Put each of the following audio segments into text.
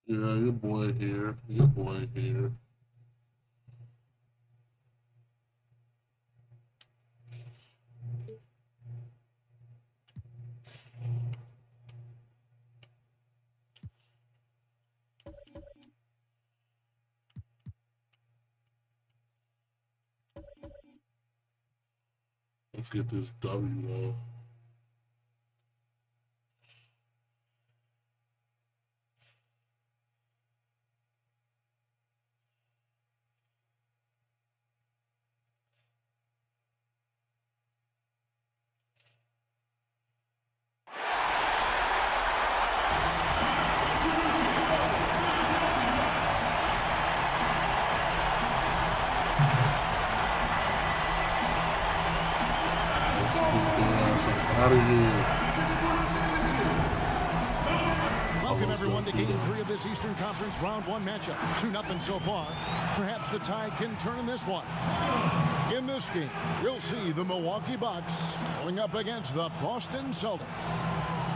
Yeah, your boy here. Your boy here. Let's get this W though. Let's get this out of here. Welcome everyone to Game 3 of this Eastern Conference Round 1 matchup. 2-0 so far. Perhaps the tide can turn in this one. In this game, you'll see the Milwaukee Bucks going up against the Boston Celtics.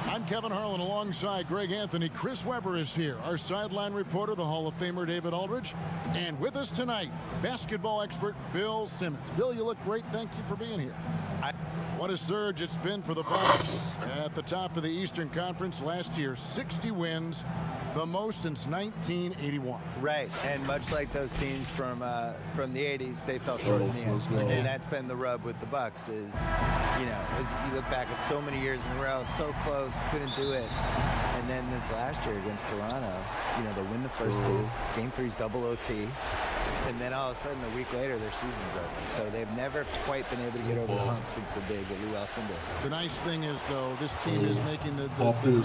I'm Kevin Harlan alongside Greg Anthony. Chris Webber is here, our sideline reporter, the Hall of Famer David Aldridge. And with us tonight, basketball expert Bill Simmons. Bill, you look great. Thank you for being here. What a surge it's been for the Bucks at the top of the Eastern Conference last year. 60 wins, the most since 1981. Right, and much like those teams from the 80s, they fell short in the end. And that's been the rub with the Bucks is, you know, as you look back at so many years in a row, so close, couldn't do it. And then this last year against Toronto, you know, they win the first two. Game 3's double OT. And then all of a sudden, a week later, their season's over. So they've never quite been able to get over the hump since the days of Lou Alcindor. The nice thing is, though, this team is making the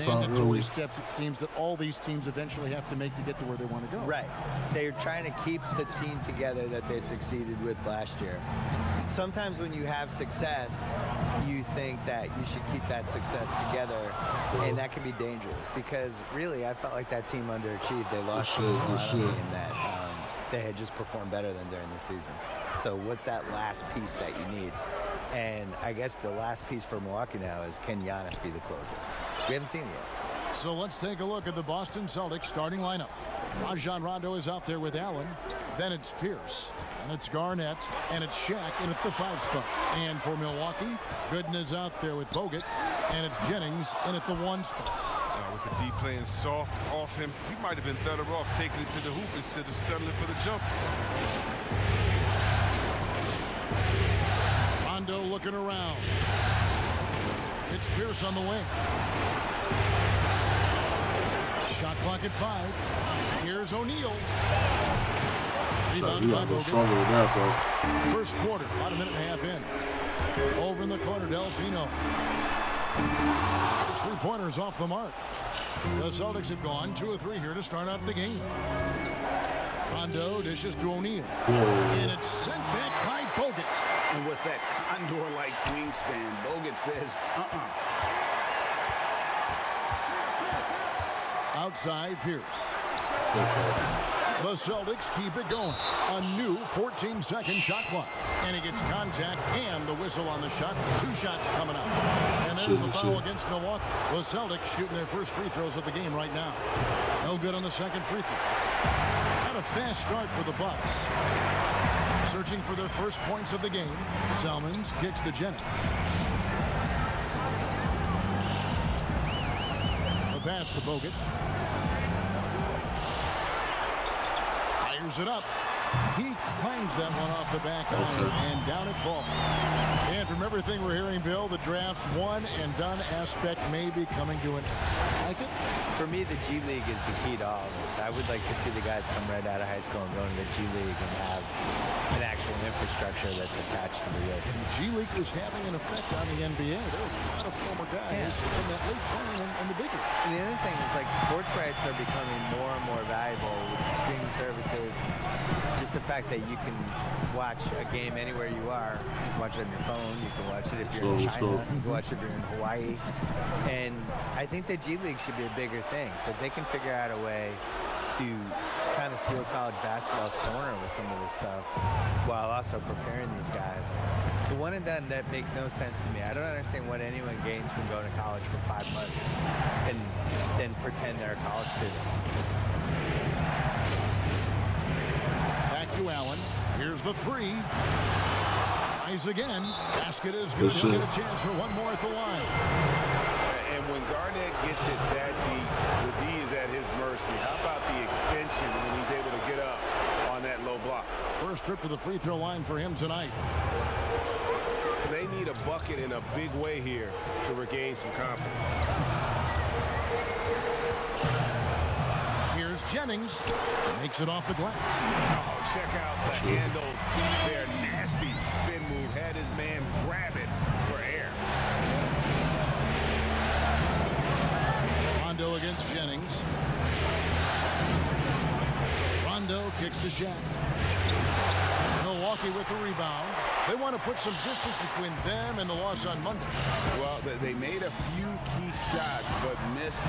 mandatory steps, it seems, that all these teams eventually have to make to get to where they want to go. Right. They're trying to keep the team together that they succeeded with last year. Sometimes when you have success, you think that you should keep that success together, and that can be dangerous because, really, I felt like that team underachieved. They lost to the Toronto team that they had just performed better than during the season. So what's that last piece that you need? And I guess the last piece for Milwaukee now is, can Giannis be the closer? We haven't seen it yet. So let's take a look at the Boston Celtics starting lineup. Rajon Rondo is out there with Allen. Then it's Pierce. And it's Garnett. And it's Shaq in at the 5 spot. And for Milwaukee, Gooden is out there with Bogut. And it's Jennings in at the 1 spot. With the D playing soft off him, he might have been better off taking it to the hoop instead of settling for the jump. Rondo looking around. It's Pierce on the wing. Shot clock at 5. Here's O'Neal. Rebounded by Bogut. First quarter, about a minute and a half in. Over in the corner, Delfino. His 3-pointers off the mark. The Celtics have gone 2 of 3 here to start out the game. Rondo dishes to O'Neal. And it's sent back by Bogut. And with that condor-like wingspan, Bogut says, Outside Pierce. The Celtics keep it going. A new 14-second shot clock. And he gets contact and the whistle on the shot. 2 shots coming up. And there's the foul against Milwaukee. The Celtics shooting their first free throws of the game right now. No good on the second free throw. Not a fast start for the Bucks. Searching for their first points of the game. Salmons kicks to Jennings. The pass to Bogut. Fires it up. He claims that one off the back line, and down it falls. And from everything we're hearing, Bill, the draft's one and done aspect may be coming to an end. Like it? For me, the G League is the key to all of this. I would like to see the guys come right out of high school and go into the G League and have an actual infrastructure that's attached to the real team. The G League was having an effect on the NBA. There was a lot of former guys in that league playing in the big league. And the other thing is, like, sports rights are becoming more and more valuable with the streaming services. Just the fact that you can watch a game anywhere you are. You can watch it on your phone. You can watch it if you're in China. You can watch it if you're in Hawaii. And I think the G League should be a bigger thing. So if they can figure out a way to kind of steal college basketball's corner with some of this stuff while also preparing these guys. The one and done, that makes no sense to me. I don't understand what anyone gains from going to college for 5 months and then pretend they're a college student. Here's the three. Tries again. Basket is good. He'll get a chance for one more at the line. And when Garnett gets it that deep, the D is at his mercy. How about the extension when he's able to get up on that low block? First trip to the free throw line for him tonight. They need a bucket in a big way here to regain some confidence. Here's Jennings. Makes it off the glass. Oh, check out the handles. They're nasty. Spin move. Had his man grab it for air. Rondo against Jennings. Rondo kicks to Shaq. Milwaukee with the rebound. They want to put some distance between them and the loss on Monday. Well, they made a few key shots, but missed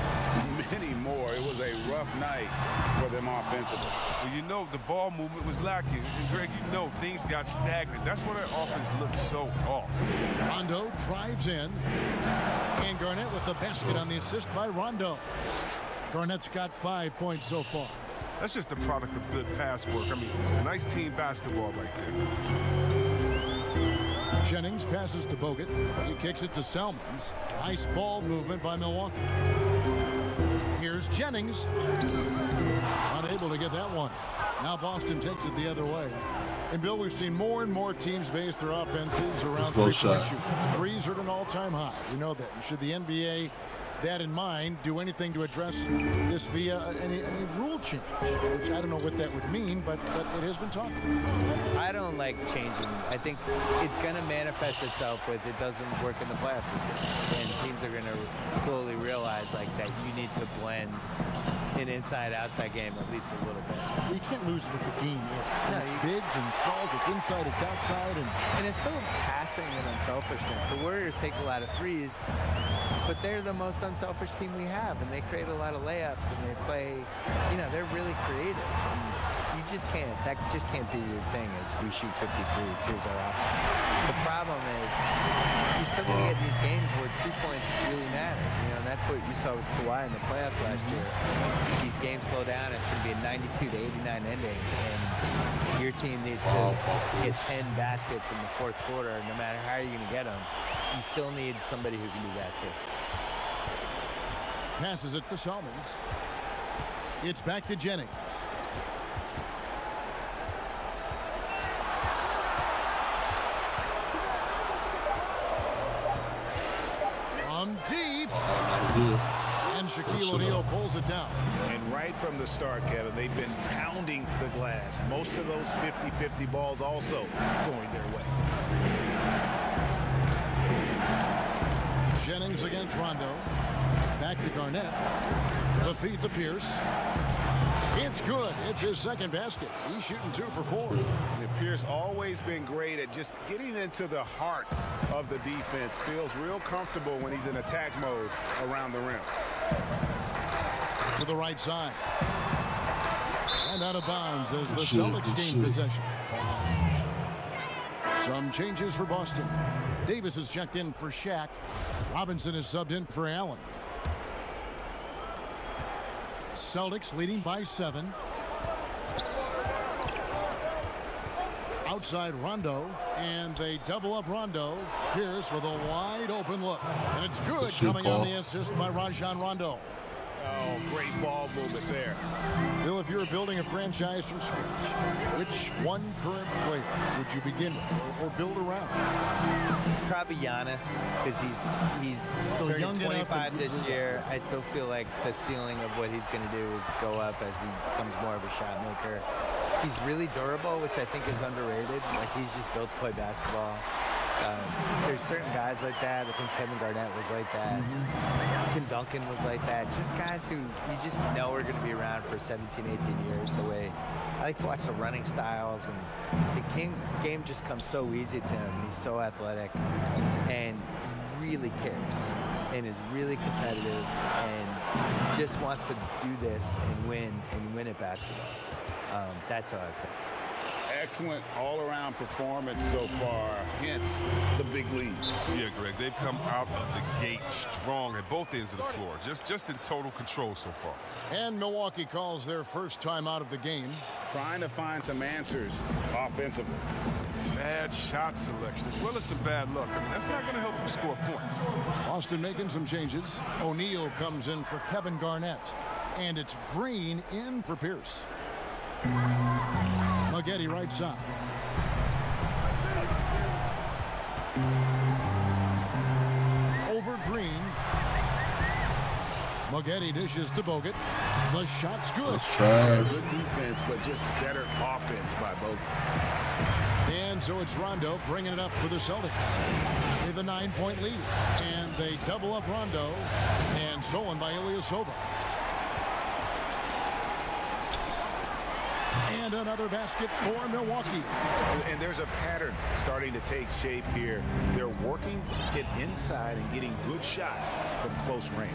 many more. It was a rough night for them offensively. Well, you know, the ball movement was lacking. And, Greg, you know, things got stagnant. That's why their offense looked so off. Rondo drives in. And Garnett with the basket on the assist by Rondo. Garnett's got 5 points so far. That's just the product of good pass work. I mean, nice team basketball right there. Jennings passes to Bogut. He kicks it to Salmons. Nice ball movement by Milwaukee. Here's Jennings. Unable to get that one. Now Boston takes it the other way. And Bill, we've seen more and more teams base their offenses around three-point shooters. Threes are at an all-time high. We know that. And should the NBA, that in mind, do anything to address this via any rule change, which I don't know what that would mean, but it has been talked about. I don't like changing. I think it's going to manifest itself with it doesn't work in the playoffs this year. And teams are going to slowly realize like that you need to blend an inside-outside game at least a little bit. You can't lose with the game. No, it's bigs and smalls, it's inside, it's outside. And it's still passing and unselfishness. The Warriors take a lot of threes, but they're the most unselfish team we have, and they create a lot of layups, and they play, you know, they're really creative. And you just can't, that just can't be your thing is we shoot 53s, here's our offense. The problem is you're still going to get these games where 2 points really matters. You know, and that's what you saw with Kawhi in the playoffs last year. These games slow down, it's going to be a 92 to 89 ending, and your team needs to get 10 baskets in the fourth quarter, no matter how you're going to get them. You still need somebody who can do that too. Passes it to Salmons. It's back to Jennings. From deep. And Shaquille O'Neal pulls it down. And right from the start, Kevin, they've been pounding the glass. Most of those 50-50 balls also going their way. Jennings against Rondo. Back to Garnett. The feed to Pierce. It's good. It's his second basket. He's shooting 2 for 4. And Pierce always been great at just getting into the heart of the defense. Feels real comfortable when he's in attack mode around the rim. To the right side. And out of bounds as the Celtics gain possession. Some changes for Boston. Davis is checked in for Shaq. Robinson is subbed in for Allen. Celtics leading by 7. Outside Rondo, and they double up Rondo. Pierce with a wide open look. And it's good coming on the assist by Rajon Rondo. Oh, great ball movement there. Bill, if you were building a franchise from scratch, which one current player would you begin with or build around? Probably Giannis, because he's turning 25 this year. I still feel like the ceiling of what he's going to do is go up as he becomes more of a shot maker. He's really durable, which I think is underrated. Like, he's just built to play basketball. There's certain guys like that. I think Kevin Garnett was like that. Tim Duncan was like that. Just guys who you just know are going to be around for 17, 18 years. The way I like to watch the running styles, and the game just comes so easy to him. He's so athletic and really cares and is really competitive and just wants to do this and win at basketball. That's how I pick. excellent all-around performance so far, hence the big lead. Yeah, Greg, they've come out of the gate strong at both ends of the floor, just in total control so far. And Milwaukee calls their first time out of the game. Trying to find some answers offensively. Bad shot selection as well as some bad luck. I mean, that's not going to help them score points. Boston making some changes. O'Neal comes in for Kevin Garnett. And it's Green in for Pierce. Maggette right side. Over Green. Maggette dishes to Bogut. The shot's good. Let's try. Good defense, but just better offense by Bogut. And so it's Rondo bringing it up for the Celtics with a 9-point lead. And they double up Rondo. And stolen by Ilyasova. And another basket for Milwaukee. And there's a pattern starting to take shape here. They're working it inside and getting good shots from close range.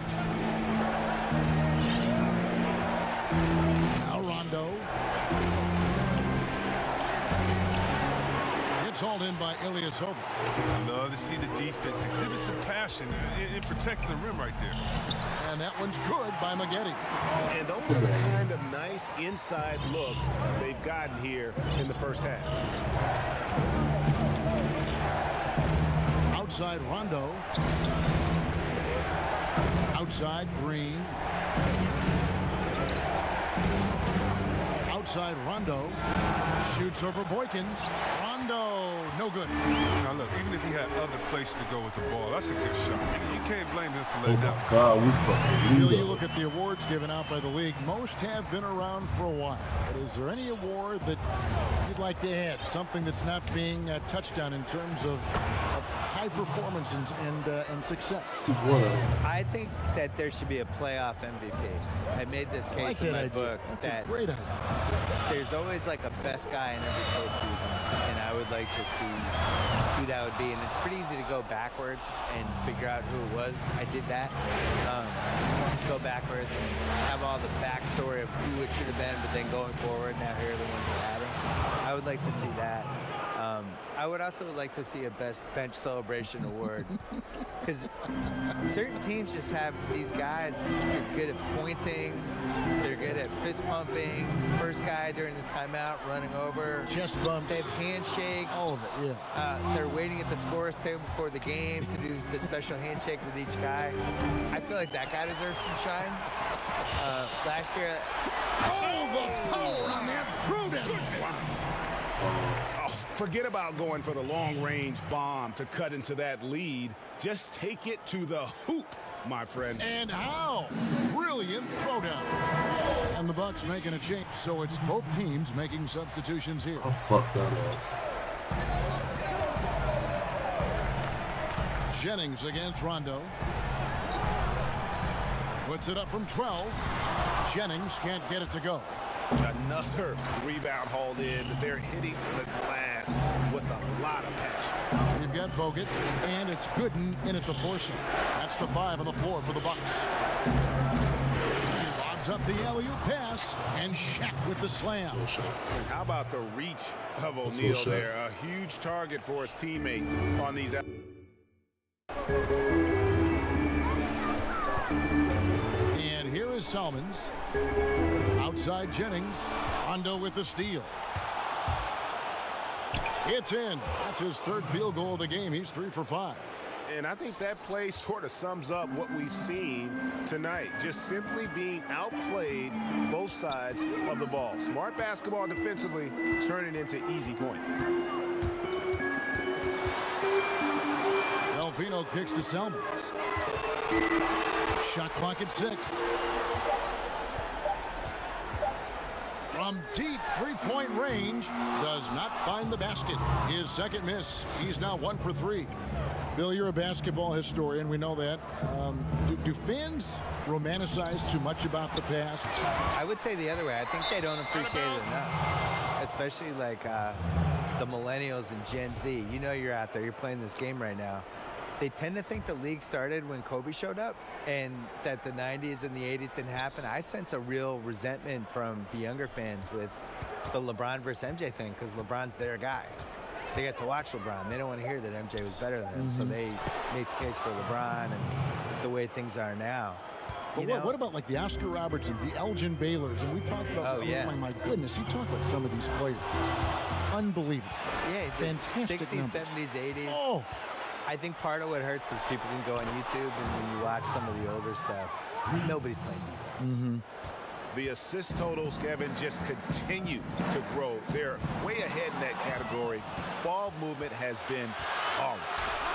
Now Rondo. It's hauled in by Ilyasova. I love to see the defense exhibit some passion in protecting the rim right there. And that one's good by Maggette. And those are the kind of nice inside looks they've gotten here in the first half. Outside Rondo. Outside Green. Outside Rondo. Shoots over Boykins. Rondo, no good. Now look, even if he had other places to go with the ball, that's a good shot. You can't blame him for Oh letting my that. God, we fucking Bill, lead you up. look at the awards given out by the league. Most have been around for a while. But is there any award that you'd like to add? Something that's not being touched on in terms of high performance and success? What up? I think that there should be a playoff MVP. I made this I case like in that my idea. book That's that a great idea. there's always like a best guy in every postseason, and I would like to see who that would be. And it's pretty easy to go backwards and figure out who it was. I did that. Just go backwards and have all the backstory of who it should have been, but then going forward, now here are the ones we're adding. I would like to see that. I would also like to see a best bench celebration award, because certain teams just have these guys. They're good at pointing, they're good at fist pumping, first guy during the timeout running over, Chest bumps. they have handshakes. All of it, yeah. They're waiting at the scorer's table before the game to do the special handshake with each guy. I feel like that guy deserves some shine. Last year, Oh, the power on that prudent. Oh, forget about going for the long-range bomb to cut into that lead. Just take it to the hoop, my friend. And how? Brilliant throwdown. And the Bucks making a change. So it's both teams making substitutions here. I fucked that up. Jennings against Rondo. Puts it up from 12. Jennings can't get it to go. Another rebound hauled in. They're hitting the glass with a lot of passion. We've got Bogut, and it's Gooden in at the foursome. That's the 5 on the floor for the Bucks. He lobs up the alley-oop pass, and Shaq with the slam. Go shot. And how about the reach of Let's go, O'Neal Shaq. there? A huge target for his teammates on these. And here is Salmons. Outside Jennings. Rondo with the steal. It's in. That's his third field goal of the game. He's 3 for 5. And I think that play sort of sums up what we've seen tonight. Just simply being outplayed both sides of the ball. Smart basketball defensively, turning into easy points. Delfino kicks to Salmons. Shot clock at 6. From deep three-point range, does not find the basket. His second miss. He's now 1 for 3. Bill, you're a basketball historian. We know that. Do fans romanticize too much about the past? I would say the other way. I think they don't appreciate it enough, especially like the millennials and Gen Z. You know you're out there. You're playing this game right now. They tend to think the league started when Kobe showed up and that the 90s and the 80s didn't happen. I sense a real resentment from the younger fans with the LeBron versus MJ thing because LeBron's their guy. They get to watch LeBron. They don't want to hear that MJ was better than him, so they make the case for LeBron and the way things are now. But what about like the Oscar Robertson, the Elgin Baylors, and we talked about, my goodness, you talk about some of these players. Unbelievable. Yeah, fantastic 60s, numbers. 70s, 80s. Oh. I think part of what hurts is people can go on YouTube, and when you watch some of the older stuff, nobody's playing defense. The assist totals, Kevin, just continue to grow. They're way ahead in that category. Ball movement has been flawless.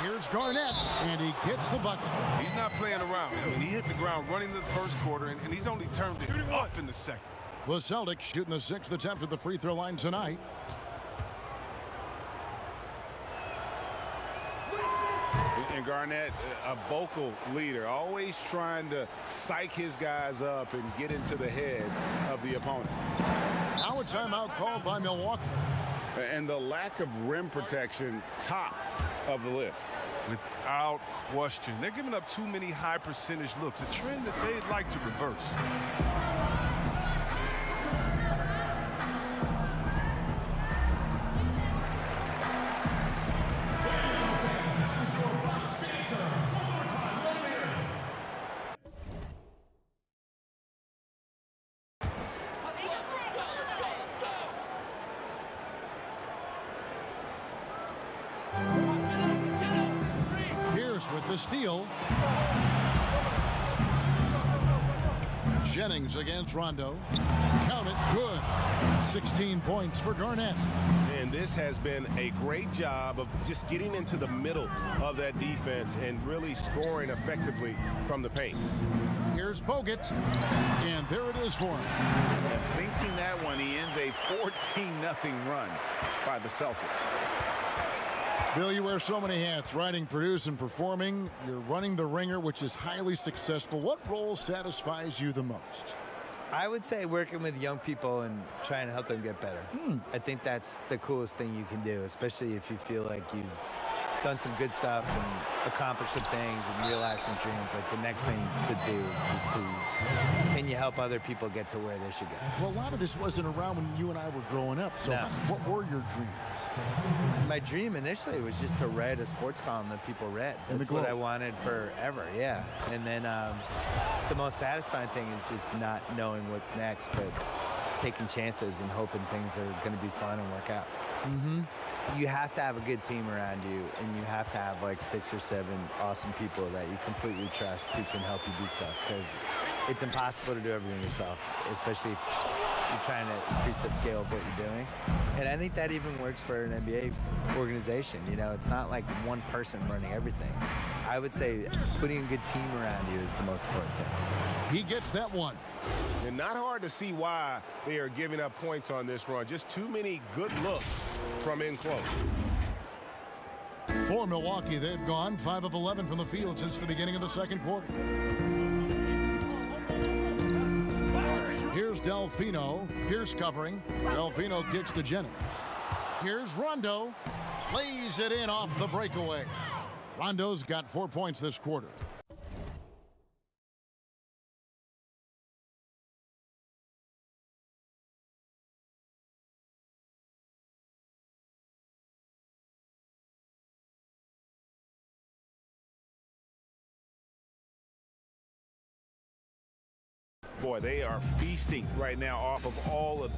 Here's Garnett, and he gets the bucket. He's not playing around. I mean, he hit the ground running the first quarter, and he's only turned it up in the second. The Celtics shooting the 6th attempt at the free throw line tonight. And Garnett, a vocal leader, always trying to psych his guys up and get into the head of the opponent. Now a timeout called by Milwaukee. And the lack of rim protection, top of the list. Without question. They're giving up too many high percentage looks, a trend that they'd like to reverse. With the steal. Jennings against Rondo. Count it. Good. 16 points for Garnett. And this has been a great job of just getting into the middle of that defense and really scoring effectively from the paint. Here's Bogut. And there it is for him. And sinking that one, he ends a 14-0 run by the Celtics. Bill, you wear so many hats, writing, producing, performing. You're running the Ringer, which is highly successful. What role satisfies you the most? I would say working with young people and trying to help them get better. I think that's the coolest thing you can do, especially if you feel like you've done some good stuff and accomplished some things and realized some dreams. Like the next thing to do is just to, can you help other people get to where they should go? Well, a lot of this wasn't around when you and I were growing up. So what were your dreams? My dream initially was just to write a sports column that people read. That's what I wanted forever, yeah. And then the most satisfying thing is just not knowing what's next, but taking chances and hoping things are going to be fun and work out. You have to have a good team around you, and you have to have like 6 or 7 awesome people that you completely trust who can help you do stuff, because it's impossible to do everything yourself, especially if you're trying to increase the scale of what you're doing. And I think that even works for an NBA organization. You know, it's not like one person running everything. I would say putting a good team around you is the most important thing. He gets that one. And not hard to see why they are giving up points on this run. Just too many good looks from in close. For Milwaukee, they've gone 5 of 11 from the field since the beginning of the second quarter. Here's Delfino. Pierce covering. Delfino kicks to Jennings. Here's Rondo. Lays it in off the breakaway. Rondo's got 4 points this quarter. Boy, they are feasting right now off of all of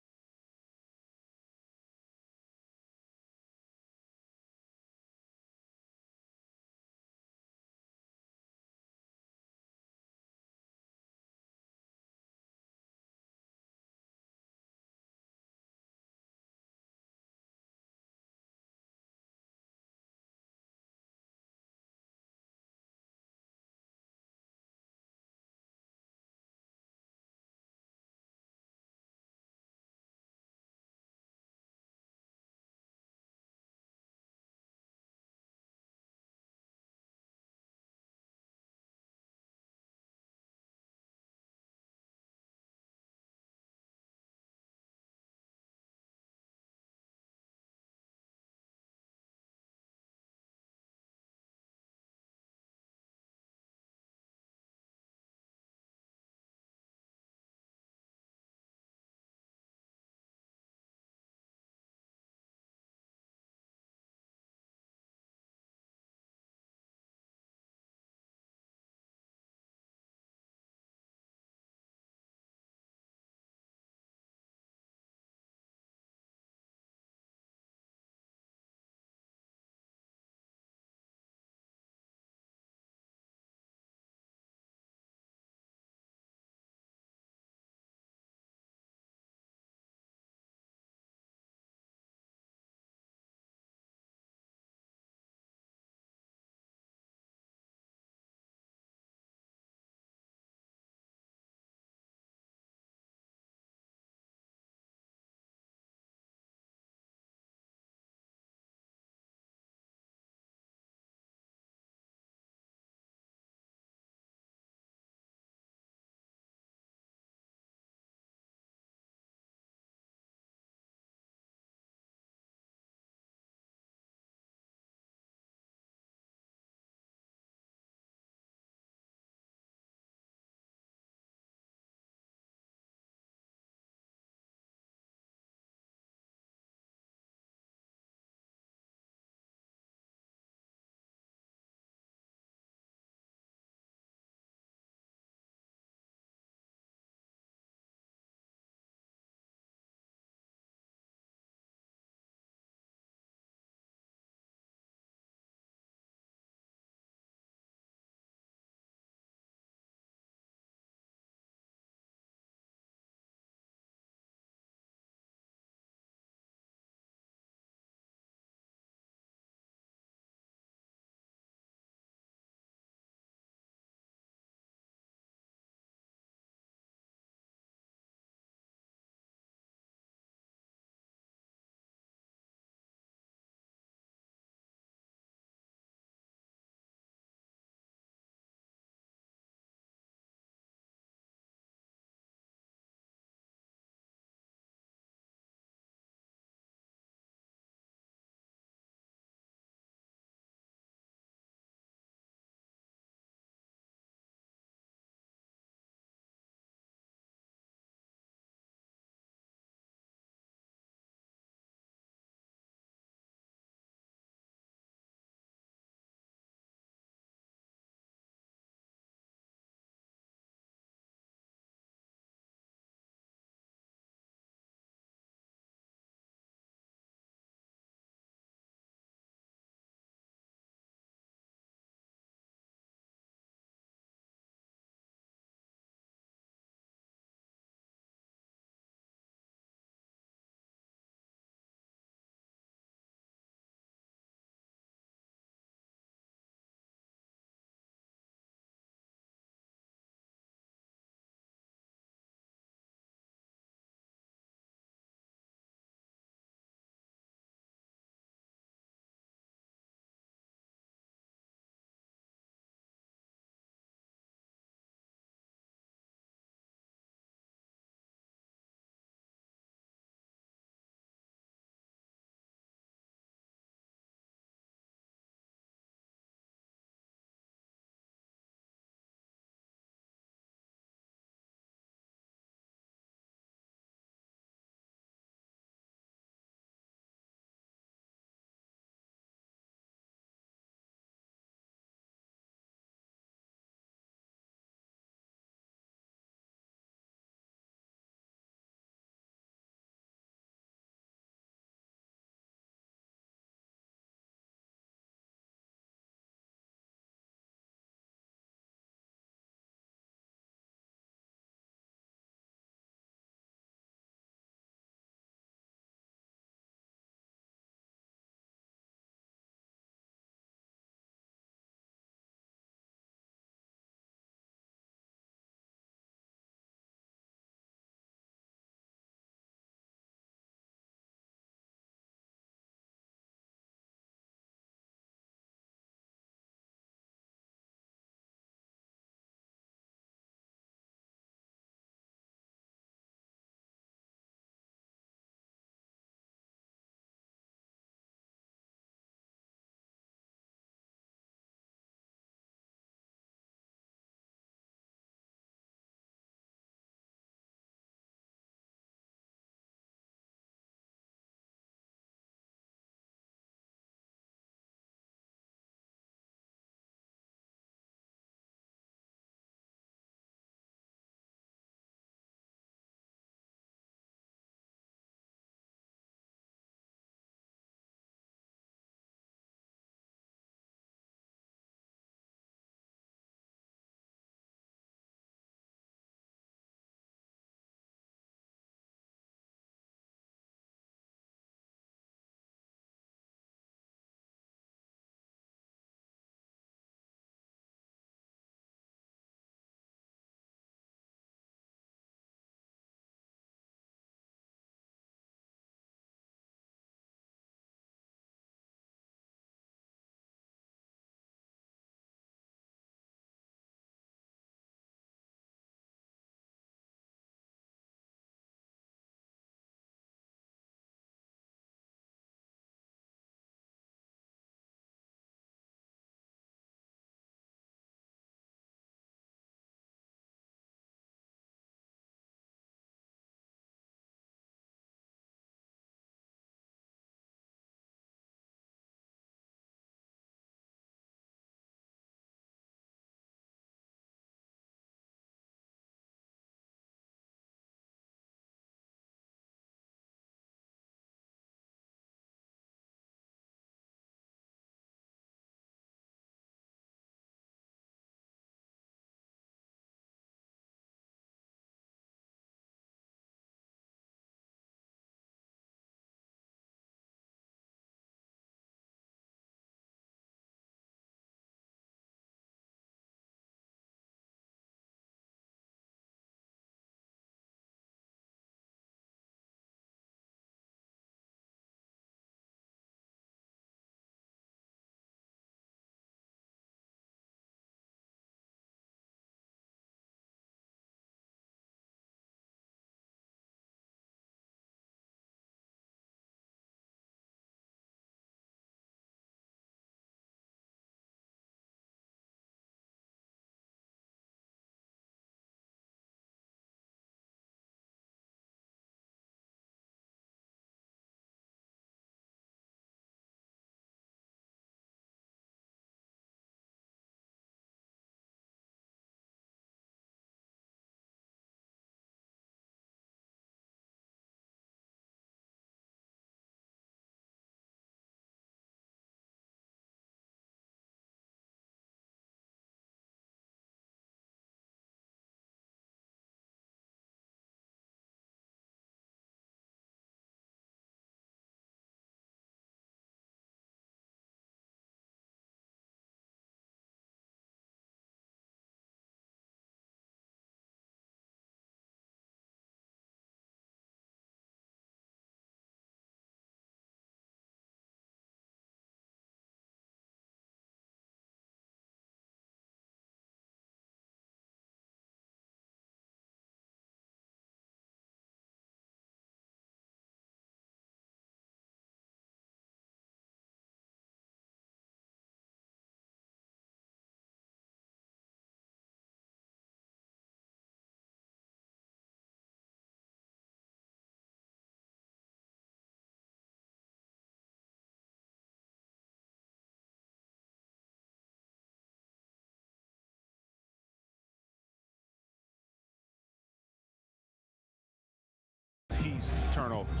these turnovers.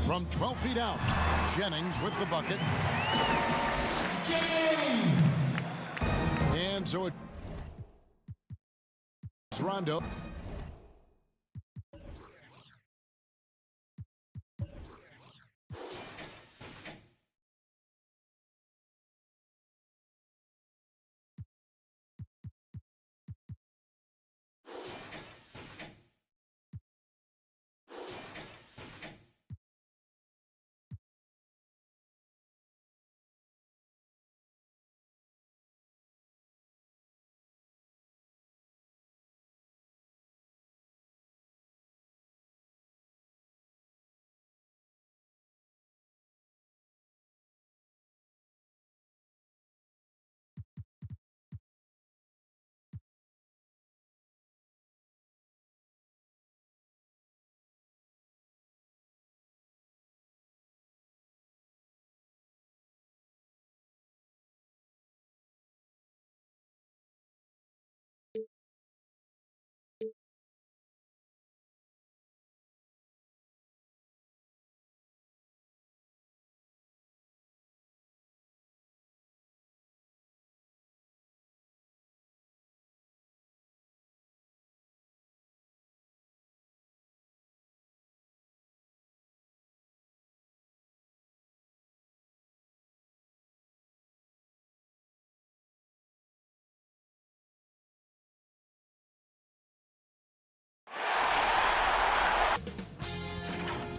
From 12 feet out, Jennings with the bucket. And so it's Rondo.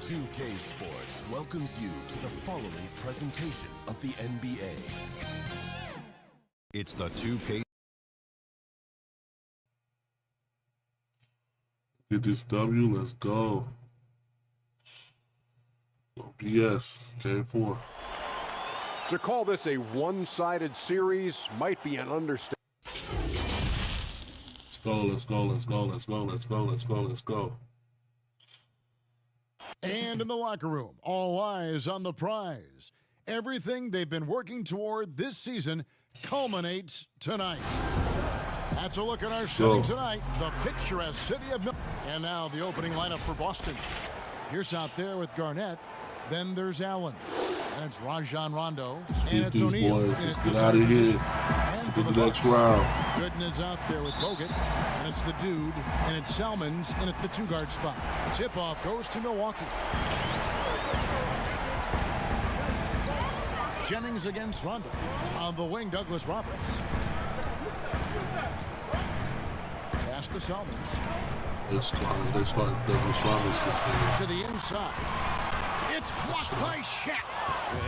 UK Sports welcomes you to the following presentation of the NBA. It's the 2K. Get this W, let's go. BS, Game 4. To call this a one-sided series might be an understatement. Let's go, let's go, let's go, let's go, let's go, let's go, let's go. And in the locker room, all eyes on the prize. Everything they've been working toward this season culminates tonight. That's a look at our setting tonight, the picturesque city of Milwaukee. And now the opening lineup for Boston. Pierce out there with Garnett. Then there's Allen. And it's Rajon Rondo. And it's O'Neal. Let's get out of here. And for the next round. Gooden is out there with Bogut. And it's the dude. And it's Salmons in at the two-guard spot. Tip-off goes to Milwaukee. Jennings against Rondo. On the wing, Douglas Roberts. Pass to Salmons. They start Douglas Roberts this game. To the inside. It's blocked by Shaq.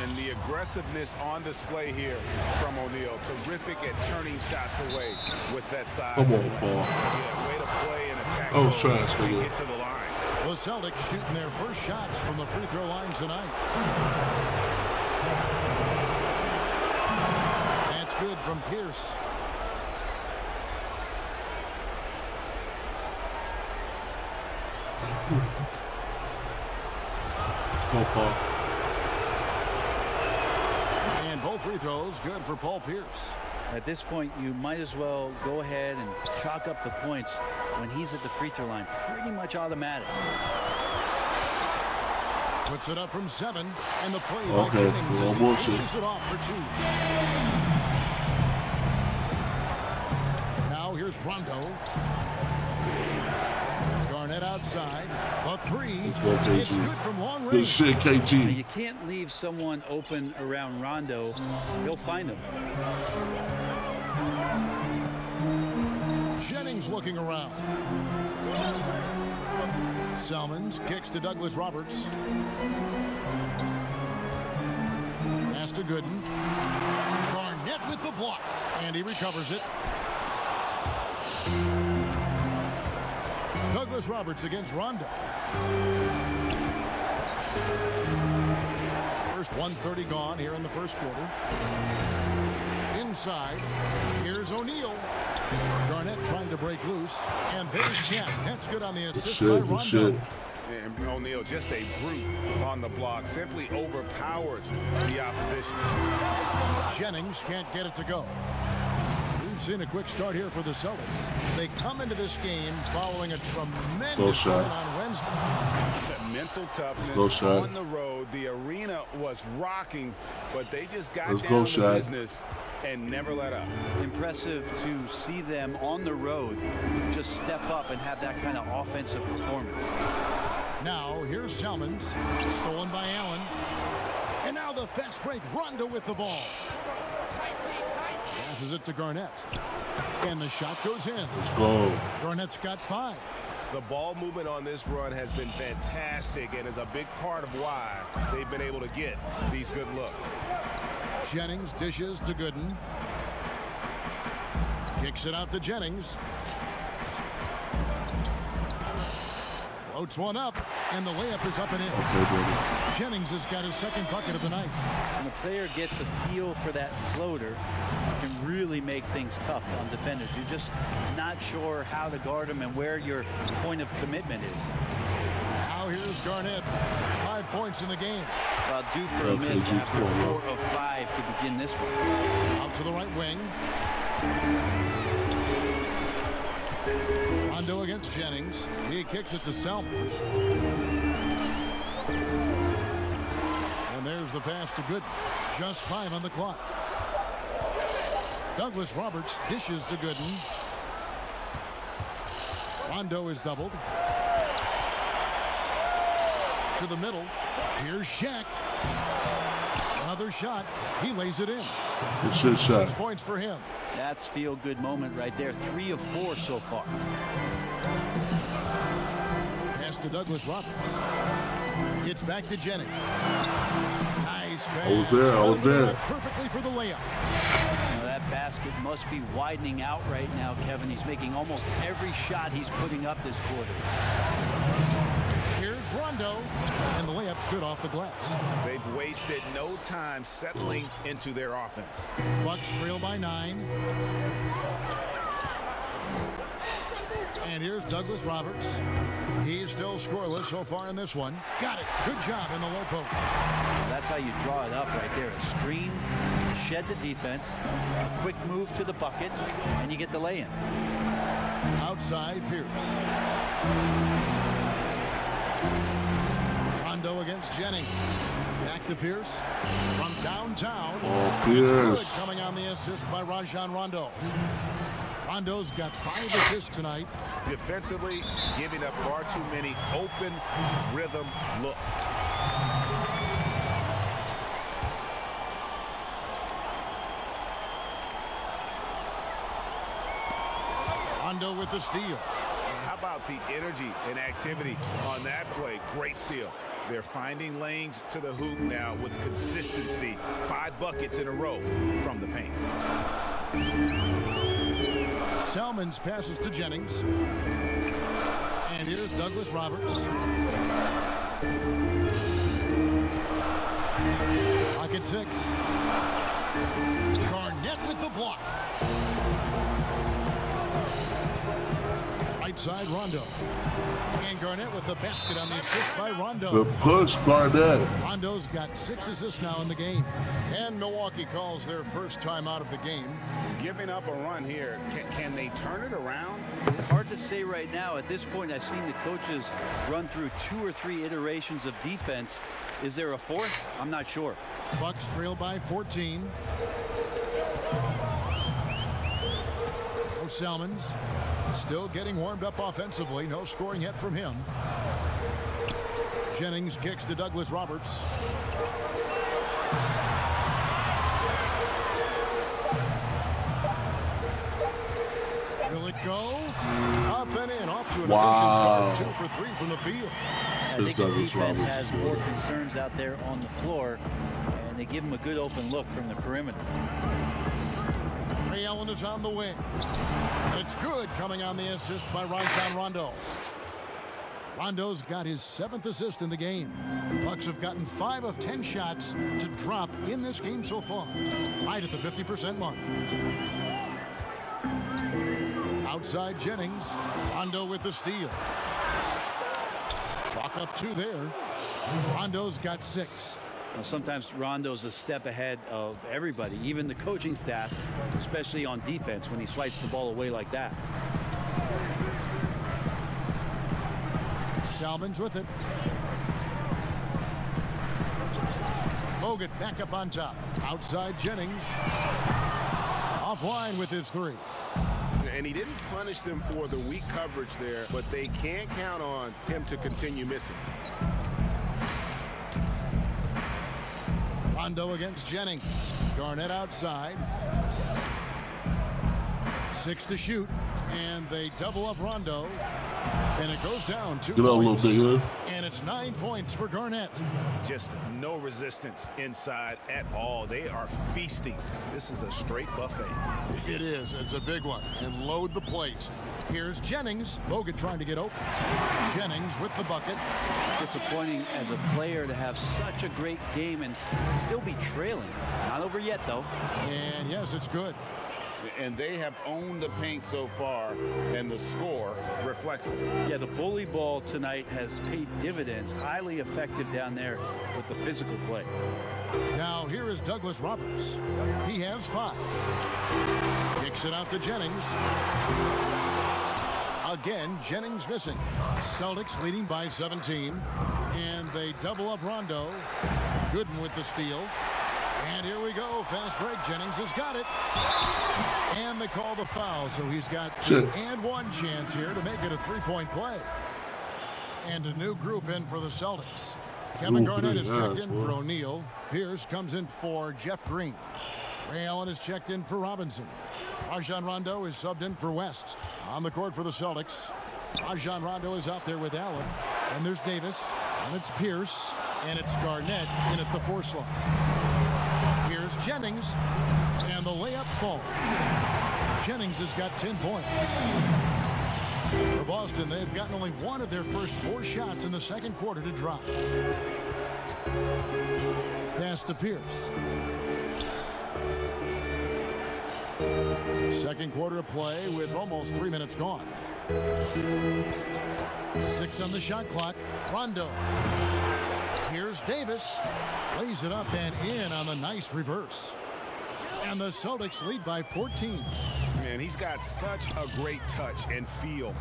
And the aggressiveness on display here from O'Neal. Terrific at turning shots away with that size. Come on, Paul. Yeah, way to play and attack. Oh, trash, nigga. Get to the line. The Celtics shooting their first shots from the free throw line tonight. That's good from Pierce. Let's go, Paul. And both free throws good for Paul Pierce. At this point, you might as well go ahead and chalk up the points when he's at the free throw line. Pretty much automatic. Puts it up from 7, and the play by Jennings as he pushes it off for 2. Now here's Rondo. Garnett outside. A 3. Let's go, KG. It's good from long range. Good shit, KG. Now, you can't leave someone open around Rondo. He'll find them. Jennings looking around. Salmons kicks to Douglas Roberts. Pass to Gooden. Garnett with the block. And he recovers it. Douglas Roberts against Rondo. First 1:30 gone here in the first quarter. Inside. Here's O'Neal. Garnett trying to break loose. And there's Kemp. That's good on the assist by Rondo. And O'Neal, just a brute on the block, simply overpowers the opposition. Jennings can't get it to go. We've seen a quick start here for the Celtics. They come into this game following a tremendous win on Wednesday. The mental toughness on the road. The arena was rocking, but they just got down to business and never let up. Impressive to see them on the road just step up and have that kind of offensive performance. Now here's Salmons, stolen by Allen. And now the fast break, Rondo with the ball. Passes it to Garnett. And the shot goes in. Let's go. Garnett's got 5. The ball movement on this run has been fantastic and is a big part of why they've been able to get these good looks. Jennings dishes to Gooden. Kicks it out to Jennings. Floats one up, and the layup is up and in. Okay, Jennings has got his second bucket of the night. When a player gets a feel for that floater, it can really make things tough on defenders. You're just not sure how to guard them and where your point of commitment is. Now here's Garnett. 5 points in the game. Well, due for a miss after 4 of 5 to begin this one. Out to the right wing. Rondo against Jennings. He kicks it to Salmons. And there's the pass to Gooden. Just 5 on the clock. Douglas Roberts dishes to Gooden. Rondo is doubled. To the middle. Here's Shaq. Another shot. He lays it in. It's his shot. 6 points for him. That's feel-good moment right there. 3 of 4 so far. Pass to Douglas Roberts. It's back to Jennings. Nice pass. I was there. Perfectly for the layup. That basket must be widening out right now, Kevin. He's making almost every shot he's putting up this quarter. Here's Rondo, and the layup's good off the glass. They've wasted no time settling into their offense. Bucks trail by 9. And here's Douglas Roberts. He's still scoreless so far in this one. Got it. Good job in the low post. That's how you draw it up right there. A screen, shed the defense, a quick move to the bucket, and you get the lay-in. Outside, Pierce. Rondo against Jennings. Back to Pierce. From downtown. Oh, Pierce. It's good coming on the assist by Rajon Rondo. Rondo's got 5 assists tonight. Defensively, giving up far too many open rhythm looks. Rondo with the steal. How about the energy and activity on that play? Great steal. They're finding lanes to the hoop now with consistency. 5 buckets in a row from the paint. Salmons passes to Jennings. And here's Douglas Roberts. Pocket 6. Garnett with the block. Right side, Rondo. And Garnett with the basket on the assist by Rondo. The push, Garnett. Rondo's got 6 assists now in the game. And Milwaukee calls their first time out of the game. Giving up a run here. Can they turn it around? Hard to say right now. At this point, I've seen the coaches run through 2 or 3 iterations of defense. Is there a 4th? I'm not sure. Bucks trail by 14. Salmons still getting warmed up offensively. No scoring yet from him. Jennings kicks to Douglas Roberts. Will it go? Up and in. Off to an efficient start. 2 for 3 from the field. I think the defense has more concerns out there on the floor, and they give him a good open look from the perimeter. Ray Allen is on the wing. It's good coming on the assist by Rajon Rondo. Rondo's got his 7th assist in the game. Bucks have gotten 5 of 10 shots to drop in this game so far. Right at the 50% mark. Outside Jennings. Rondo with the steal. Chalk up 2 there. Rondo's got 6. Sometimes Rondo's a step ahead of everybody, even the coaching staff, especially on defense when he swipes the ball away like that. Salmon's with it. Bogut back up on top. Outside Jennings. Offline with his three. And he didn't punish them for the weak coverage there, but they can't count on him to continue missing. Rondo against Jennings. Garnett outside. 6 to shoot. And they double up Rondo. And it goes down 2 points. And it's 9 points for Garnett. Just no resistance inside at all. They are feasting. This is a straight buffet. It is. It's a big one. And load the plate. Here's Jennings. Bogut trying to get open. Jennings with the bucket. Disappointing as a player to have such a great game and still be trailing. Not over yet, though. And yes, it's good. And they have owned the paint so far, and the score reflects it. Yeah, the bully ball tonight has paid dividends. Highly effective down there with the physical play. Now here is Douglas Roberts. He has 5. Kicks it out to Jennings. Again, Jennings missing. Celtics leading by 17. And they double up Rondo. Gooden with the steal. And here we go. Fast break. Jennings has got it. And they call the foul. So he's got 2 and 1 chance here to make it a 3-point play. And a new group in for the Celtics. Kevin Garnett is checked in for O'Neal. Pierce comes in for Jeff Green. Ray Allen is checked in for Robinson. Rajon Rondo is subbed in for West. On the court for the Celtics. Rajon Rondo is out there with Allen. And there's Davis. And it's Pierce. And it's Garnett in at the 4 slot. Here's Jennings. And the layup falls. Jennings has got 10 points. For Boston, they've gotten only 1 of their first 4 shots in the second quarter to drop. Pass to Pierce. Second quarter of play with almost 3 minutes gone. 6 on the shot clock. Rondo. Here's Davis. Lays it up and in on the nice reverse. And the Celtics lead by 14. Man, he's got such a great touch and feel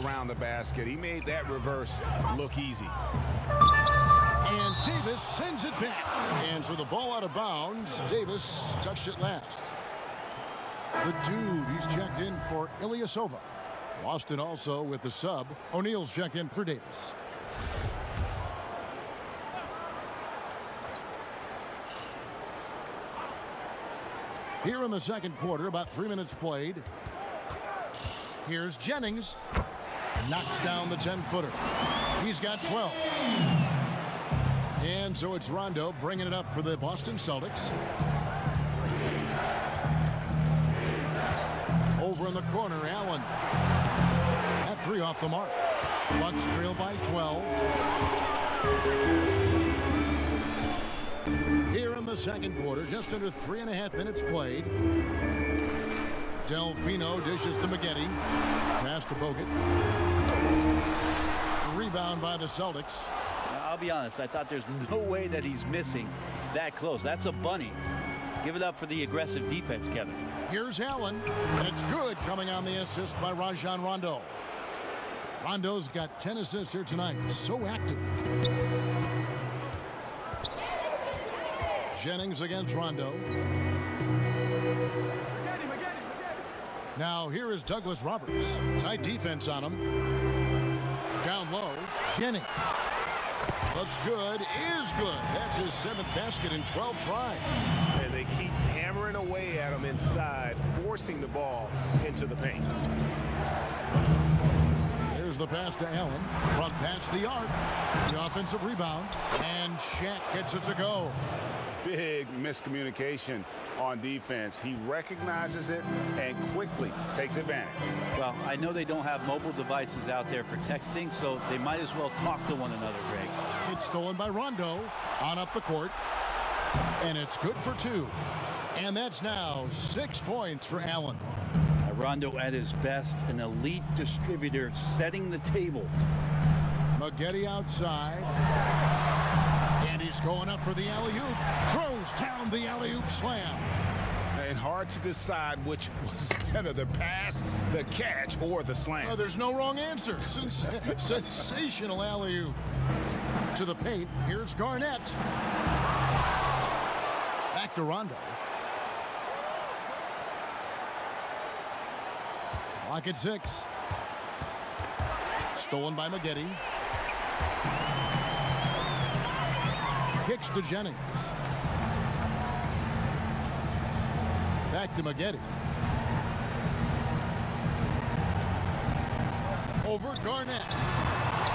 around the basket. He made that reverse look easy. And Davis sends it back. And for the ball out of bounds, Davis touched it last. The dude, he's checked in for Ilyasova. Boston also with the sub. O'Neal's checked in for Davis. Here in the second quarter, about 3 minutes played. Here's Jennings. Knocks down the 10-footer. He's got 12. And so it's Rondo bringing it up for the Boston Celtics. Over in the corner, Allen. That 3 off the mark. Bucks trail by 12. Here in the second quarter, just under 3.5 minutes played. Delfino dishes to Maggette. Pass to Bogut. Rebound by the Celtics. I'll be honest, I thought there's no way that he's missing that close. That's a bunny. Give it up for the aggressive defense, Kevin. Here's Allen. That's good, coming on the assist by Rajon Rondo. Rondo's got 10 assists here tonight. So active. Jennings against Rondo. Now here is Douglas Roberts. Tight defense on him. Down low. Jennings. Looks good. Is good. That's his 7th basket in 12 tries. And they keep hammering away at him inside, forcing the ball into the paint. Here's the pass to Allen. Front pass the arc. The offensive rebound. And Shaq gets it to go. Big miscommunication on defense. He recognizes it and quickly takes advantage. Well, I know they don't have mobile devices out there for texting, so they might as well talk to one another, Greg. It's stolen by Rondo. On up the court. And it's good for 2. And that's now 6 points for Allen. Rondo at his best, an elite distributor setting the table. Maggette outside. And he's Davis going up for the alley-oop. Throws down the alley-oop slam. And hard to decide which was better, the pass, the catch, or the slam. Oh, there's no wrong answer. Sensational alley-oop. To the paint, here's Garnett. Back to Rondo. Clock at 6. Stolen by Maggette. Kicks to Jennings. Back to Maggette. Over Garnett.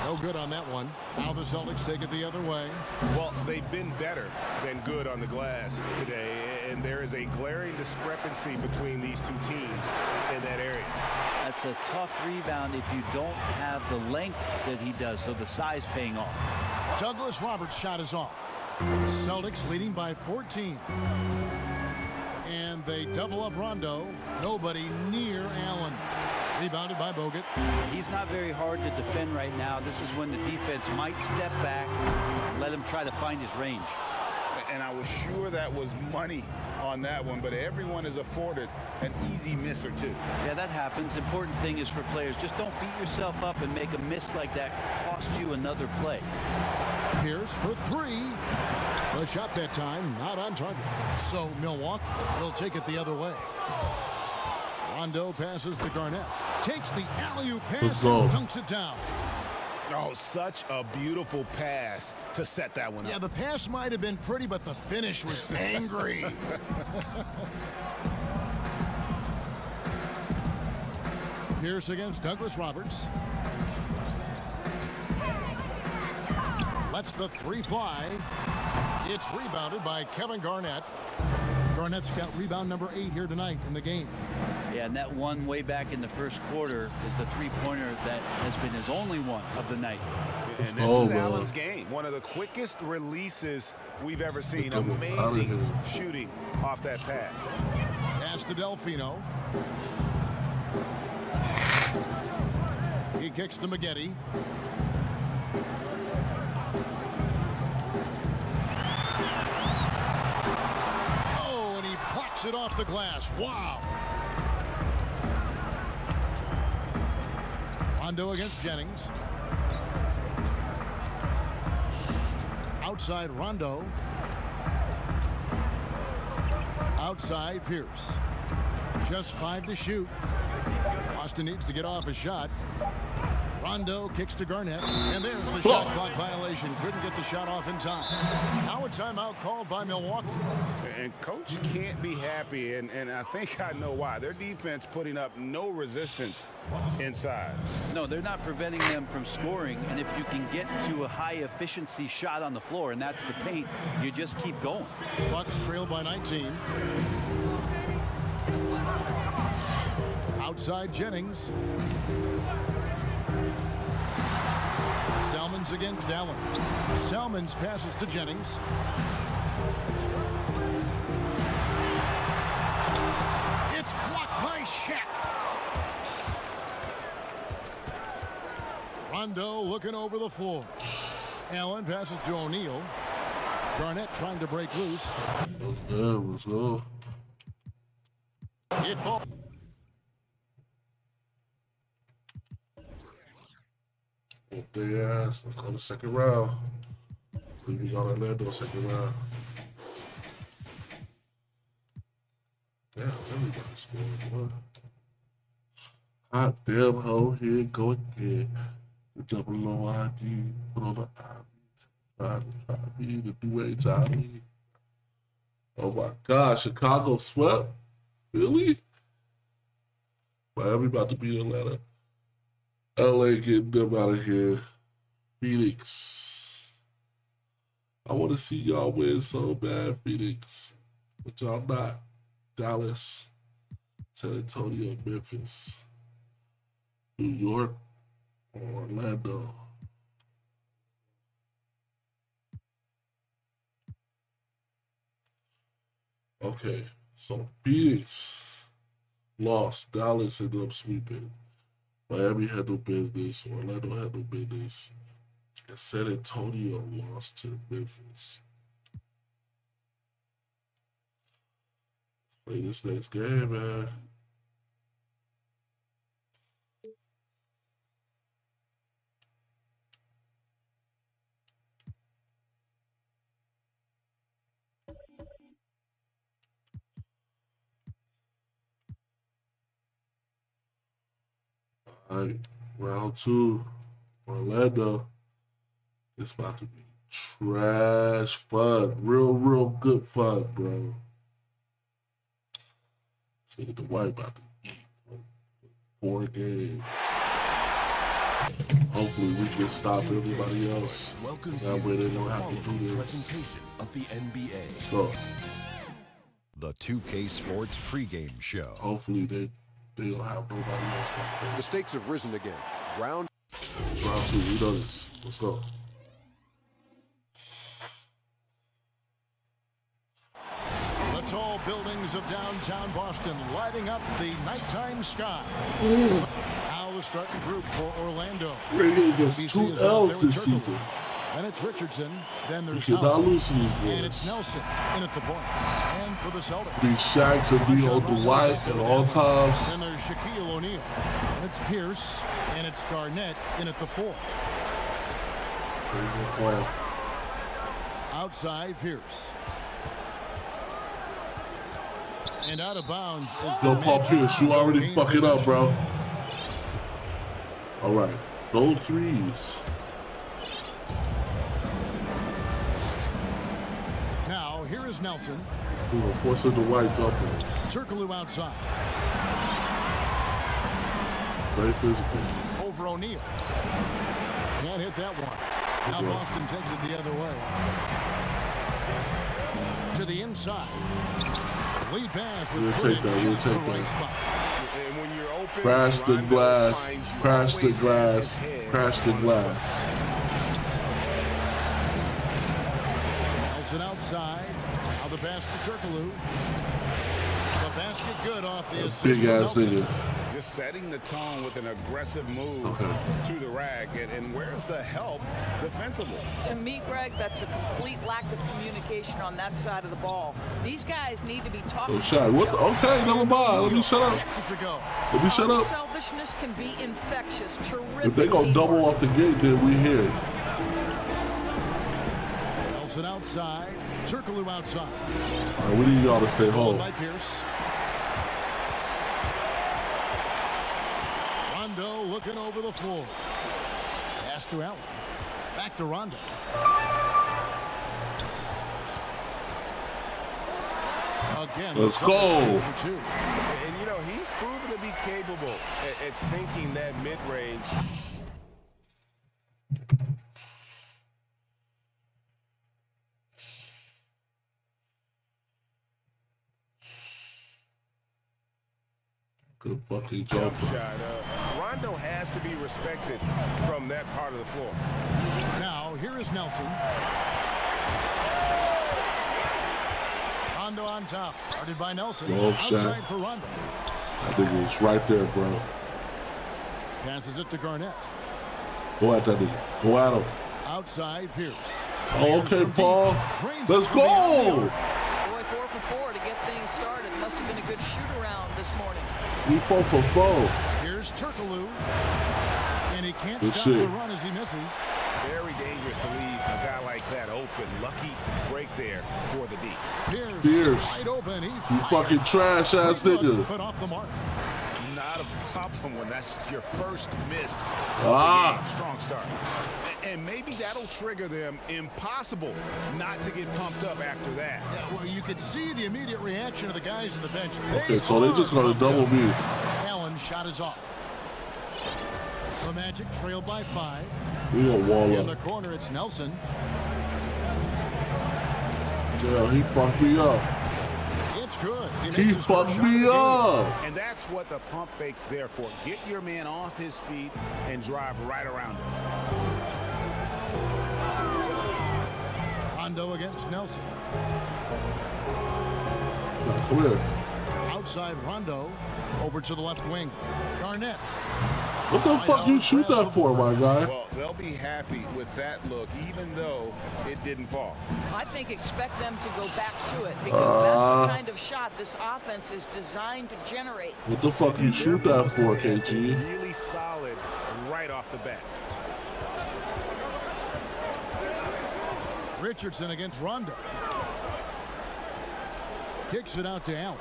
No good on that one. Now the Celtics take it the other way. Well, they've been better than good on the glass today, and there is a glaring discrepancy between these two teams in that area. That's a tough rebound if you don't have the length that he does, so the size paying off. Douglas Roberts' shot is off. Celtics leading by 14. And they double up Rondo. Nobody near Allen. Rebounded by Bogut. He's not very hard to defend right now. This is when the defense might step back and let him try to find his range. And I was sure that was money on that one, but everyone is afforded an easy miss or two. Yeah, that happens. Important thing is for players, just don't beat yourself up and make a miss like that cost you another play. Pierce for 3. The shot that time not on target. So Milwaukee will take it the other way. Rondo passes to Garnett. Takes the alley-oop pass and dunks it down. Oh, such a beautiful pass to set that one up. Yeah, the pass might have been pretty, but the finish was angry. Pierce against Douglas Roberts. Lets the 3 fly. It's rebounded by Kevin Garnett. Garnett's got rebound number 8 here tonight in the game. Yeah, and that one way back in the first quarter is the three-pointer that has been his only one of the night. And this is Allen's game. One of the quickest releases we've ever seen. Amazing shooting off that pass. Pass to Delfino. He kicks to Maggette. Oh, and he blocks it off the glass. Wow. Rondo against Jennings. Outside Rondo. Outside Pierce. Just 5 to shoot. Boston needs to get off a shot. Rondo kicks to Garnett, and there's the shot clock violation. Couldn't get the shot off in time. Now a timeout called by Milwaukee. And coach can't be happy, and I think I know why. Their defense putting up no resistance inside. No, they're not preventing them from scoring, and if you can get to a high-efficiency shot on the floor, and that's the paint, you just keep going. Bucks trail by 19. Outside Jennings. Salmons against Allen. Salmons passes to Jennings. It's blocked by Shaq. Rondo looking over the floor. Allen passes to O'Neal. Garnett trying to break loose. What's good? What's good? It falls. Big ass. Let's go to second round. We got Orlando second round. Damn, everybody scored, boy. Hot damn hoe, here it go again. The double O ID, put on the IV. Try to be the two-way tie. Oh my God, Chicago swept. Philly? Miami about to beat Atlanta. LA getting them out of here. Phoenix. I want to see y'all win so bad, Phoenix. But y'all not. Dallas, San Antonio, Memphis, New York, Orlando. Okay, so Phoenix lost. Dallas ended up sweeping. Miami had no business. Orlando had no business. And San Antonio lost to Memphis. Play this next game, man. All right, round 2, Orlando. It's about to be trash fun. Real good fun, bro. Let's get the White about to eat 4 games. Hopefully we can stop everybody else. That way they don't have to do this. Presentation of the NBA. Let's go. The 2K Sports pregame show. Hopefully they don't have nobody else. The stakes have risen again. It's round 2. We know this. Let's go. The tall buildings of downtown Boston lighting up the nighttime sky. Now the starting group for Orlando. Brady gets 2 L's this season. And it's Richardson. Then there's You cannot lose to these boys. And it's Nelson in at the point. And for the Celtics. Be Shaq to be on the White at all times. Then there's Shaquille O'Neal. And it's Pierce. And it's Garnett in at the 4. Pretty good play. Outside Pierce. And out of bounds is No, Paul Pierce, you already fucking up, bro. All right, those threes. Now here is Nelson. We will force it the White jumper. Turkoglu outside. Very physical. Over O'Neal. Can't hit that one. Now Boston takes it the other way. To the inside. Lead pass was We'll take that. We'll take that. And when you're open, Crash the Rondo glass. finds you. Crash the Always glass. has his head Crash the on his glass. Nelson outside. Now the pass to Turkoglu. The basket good off the assist. Big ass nigga. Just setting the tone with an aggressive move to the rack. And where's the help defensively? To me, Greg, that's a complete lack of communication on that side of the ball. These guys need to be talking. Oh, shot. What? Okay, never mind. Let me shut up. Let me shut up. Selfishness can be infectious. Terrific. If they gonna double off the gate, then we here. Nelson outside. Turkoglu outside. All right, we need y'all to stay home. By Pierce. Rondo looking over the floor. Pass to Allen. Back to Rondo. Again, let's go. And you know, he's proven to be capable at sinking that mid-range. Good fucking jump shot. Rondo has to be respected from that part of the floor. Now, here is Nelson. Rondo on top. Guarded by Nelson. Outside for Rondo. I think it's right there, bro. Passes it to Garnett. Go at that nigga. Go at him. Outside Pierce. Oh, okay, Paul. Let's go. Boy, 4 for 4 to get things started. Must have been a good shoot-around this morning. We 4 for 4. Here's Turkoglu. And he can't Good stop shit. the run as he misses. Very dangerous to leave a guy like that open. Lucky break there for the D. Pierce. Wide open. You fucking trash ass nigga. But off the mark. Not a problem when that's your first miss. Strong start. And maybe that'll trigger them. Impossible not to get pumped up after that. Yeah, well, you could see the immediate reaction of the guys on the bench. Okay, so they just gonna double me. Allen shot is off. The Magic trailed by 5. We gonna wall In up. the corner, it's Nelson. Yeah, he fucked me up. It's good. He fucked me up. And that's what the pump fake's there for. Get your man off his feet and drive right around him. Rondo against Nelson. Not clear. Outside Rondo. Over to the left wing. Garnett. What the fuck you shoot that for, my guy? Well, they'll be happy with that look, even though it didn't fall. I think expect them to go back to it because that's the kind of shot this offense is designed to generate. What the fuck you shoot that for, KG? Really solid right off the bat. Richardson against Rondo. Kicks it out to Allen.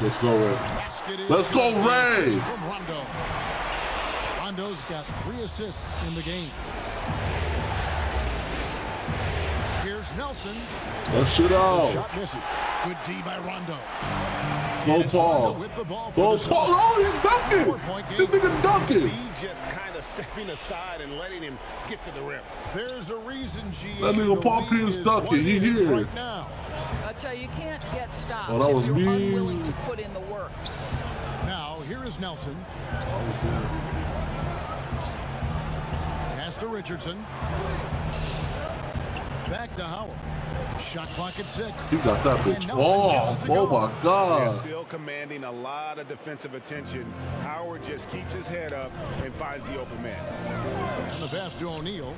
Let's go, Ray. Let's go, Ray. From Rondo. Rondo's got 3 assists in the game. Here's Nelson. That shit out. Shot misses. Good D by Rondo. Go Paul. Go Paul. Oh, he's dunking. This nigga dunking. He's just kind of stepping aside and letting him get to the rim. There's a reason that nigga Paul Pierce dunking. He here. Right now. I tell you, you can't get stops that was if you're me. unwilling to put in the work. Now, here is Nelson. Pass to Richardson. Back to Howard. Shot clock at 6. He got that bitch off. Oh my God. They're still commanding a lot of defensive attention. Howard just keeps his head up and finds the open man. And the pass to O'Neal.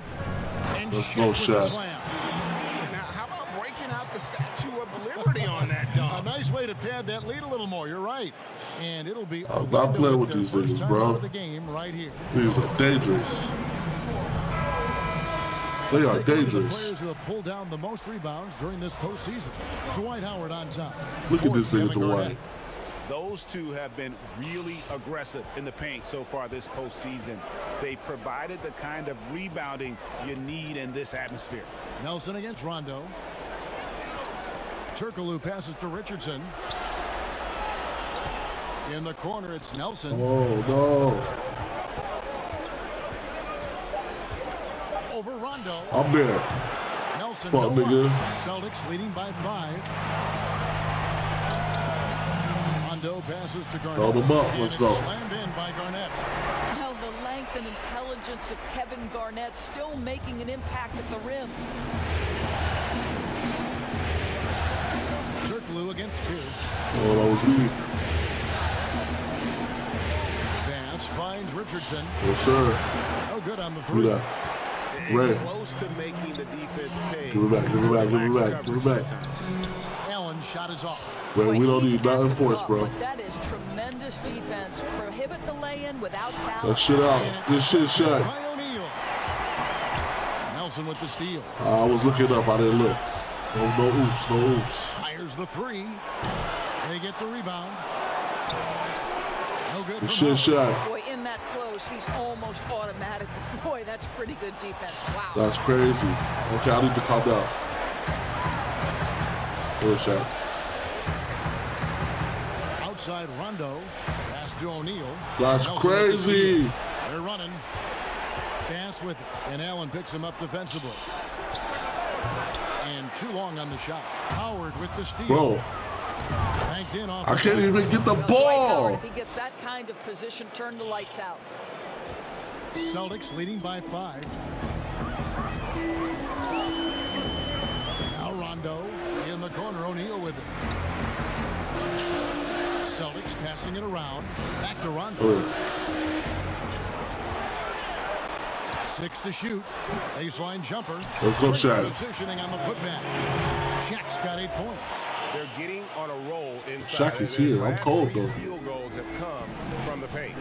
Let's go, Shaq. Now, how about breaking out the Statue of Liberty on that dunk? A nice way to pad that lead a little more. You're right. And it'll be I'm not playing with these niggas, bro. The game right here. These are dangerous. They are dangerous. The players who have pulled down the most rebounds during this postseason. Dwight Howard on top. Look at this nigga, Dwight. Those two have been really aggressive in the paint so far this postseason. They've provided the kind of rebounding you need in this atmosphere. Nelson against Rondo. Turkoglu passes to Richardson. In the corner, it's Nelson. Oh, no. Over Rondo. I'm there. Nelson, fuck, nigga. Celtics leading by 5. Rondo passes to Garnett. Hold him up. Let's go. Slammed in by Garnett. Well, the length and intelligence of Kevin Garnett still making an impact at the rim. Turkoglu against Pierce. Oh, that was weak. Bass finds Richardson. Yes, sir. No good on the 3. Do that. Ray. Close to making the defense pay. Give it back. Give it back. Give it back. Give it back. Allen's shot is off. Ray, we don't need nothing force, bro. That is tremendous defense. Prohibit the lay-in without foul. That shit out. This shit shot. Nelson with the steal. I was looking up. I didn't look. No oops. No oops. Fires the 3. They get the rebound. No good. This shit shot. Boy, in that close, he's almost automatic. Boy, that's pretty good defense. Wow. That's crazy. Okay, I need to calm down. Good shot. Outside Rondo. Pass to O'Neal. That's Nelson crazy. They're running. Pass with it. And Allen picks him up defensively. And too long on the shot. Howard with the steal. Bro. Banked in off I can't even get the ball. If he gets that kind of position, turn the lights out. Celtics leading by 5. Now Rondo in the corner. O'Neal with it. Celtics passing it around. Back to Rondo. 6 to shoot. Baseline jumper. Let's go, Shaq. Positioning on the putback. Shaq's got 8 points. They're getting on a roll inside. Shaq is here. I'm cold, though. Field goals have come from the paint.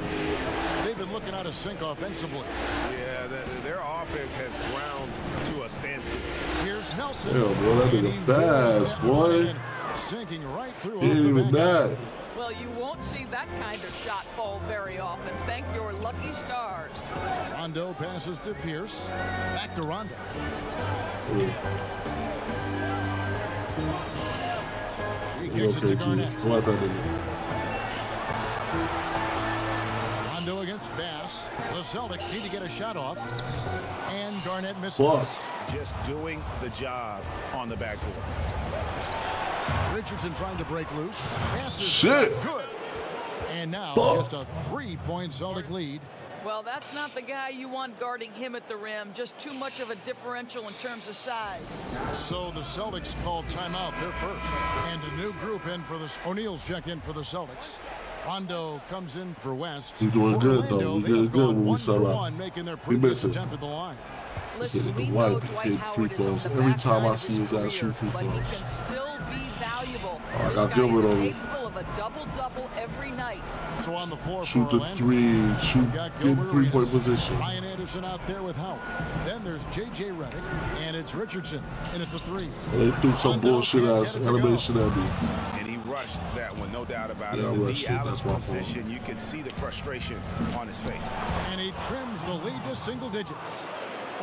They've been looking out of sync offensively. Yeah, their offense has ground to a standstill. Here's Nelson. Hell, bro, that nigga fast, boy. Sinking right through. He ain't even mad. Well, you won't see that kind of shot fall very often. Thank your lucky stars. Rondo passes to Pierce. Back to Rondo. He kicks it to Garnett. Rondo against Bass. The Celtics need to get a shot off. And Garnett misses. Just doing the job on the backboard. Richardson trying to break loose. Passes. Shit. Good. And now just a 3-point Celtic lead. Well, that's not the guy you want guarding him at the rim. Just too much of a differential in terms of size. So the Celtics called timeout. They're first. And a new group in for the O'Neal's check in for the Celtics. Rondo comes in for West. We're doing good, though. Orlando, We're they doing have good gone when we 1 sell for out. 1, making their We previous missing. attempt at the line. Listen, The we White know Dwight hit free Howard is throws. on the Every back time nine I of see his his ass shoot free career, but he throws. can still be valuable. I This got guy Gilbert is on it. capable of a double-double every night. So on the floor Shoot for the Orlando, three, shoot, got get Gilbert three-point Arenas, position. Ryan Anderson out there with Howard. Then there's J.J. Redick, and it's Richardson in at the 3. They threw some bullshit ass animation at me. And he rushed that one, no doubt about Yeah, I it. rushed The it. That's my fault. position, you can see the frustration on his face. And he trims the lead to single digits.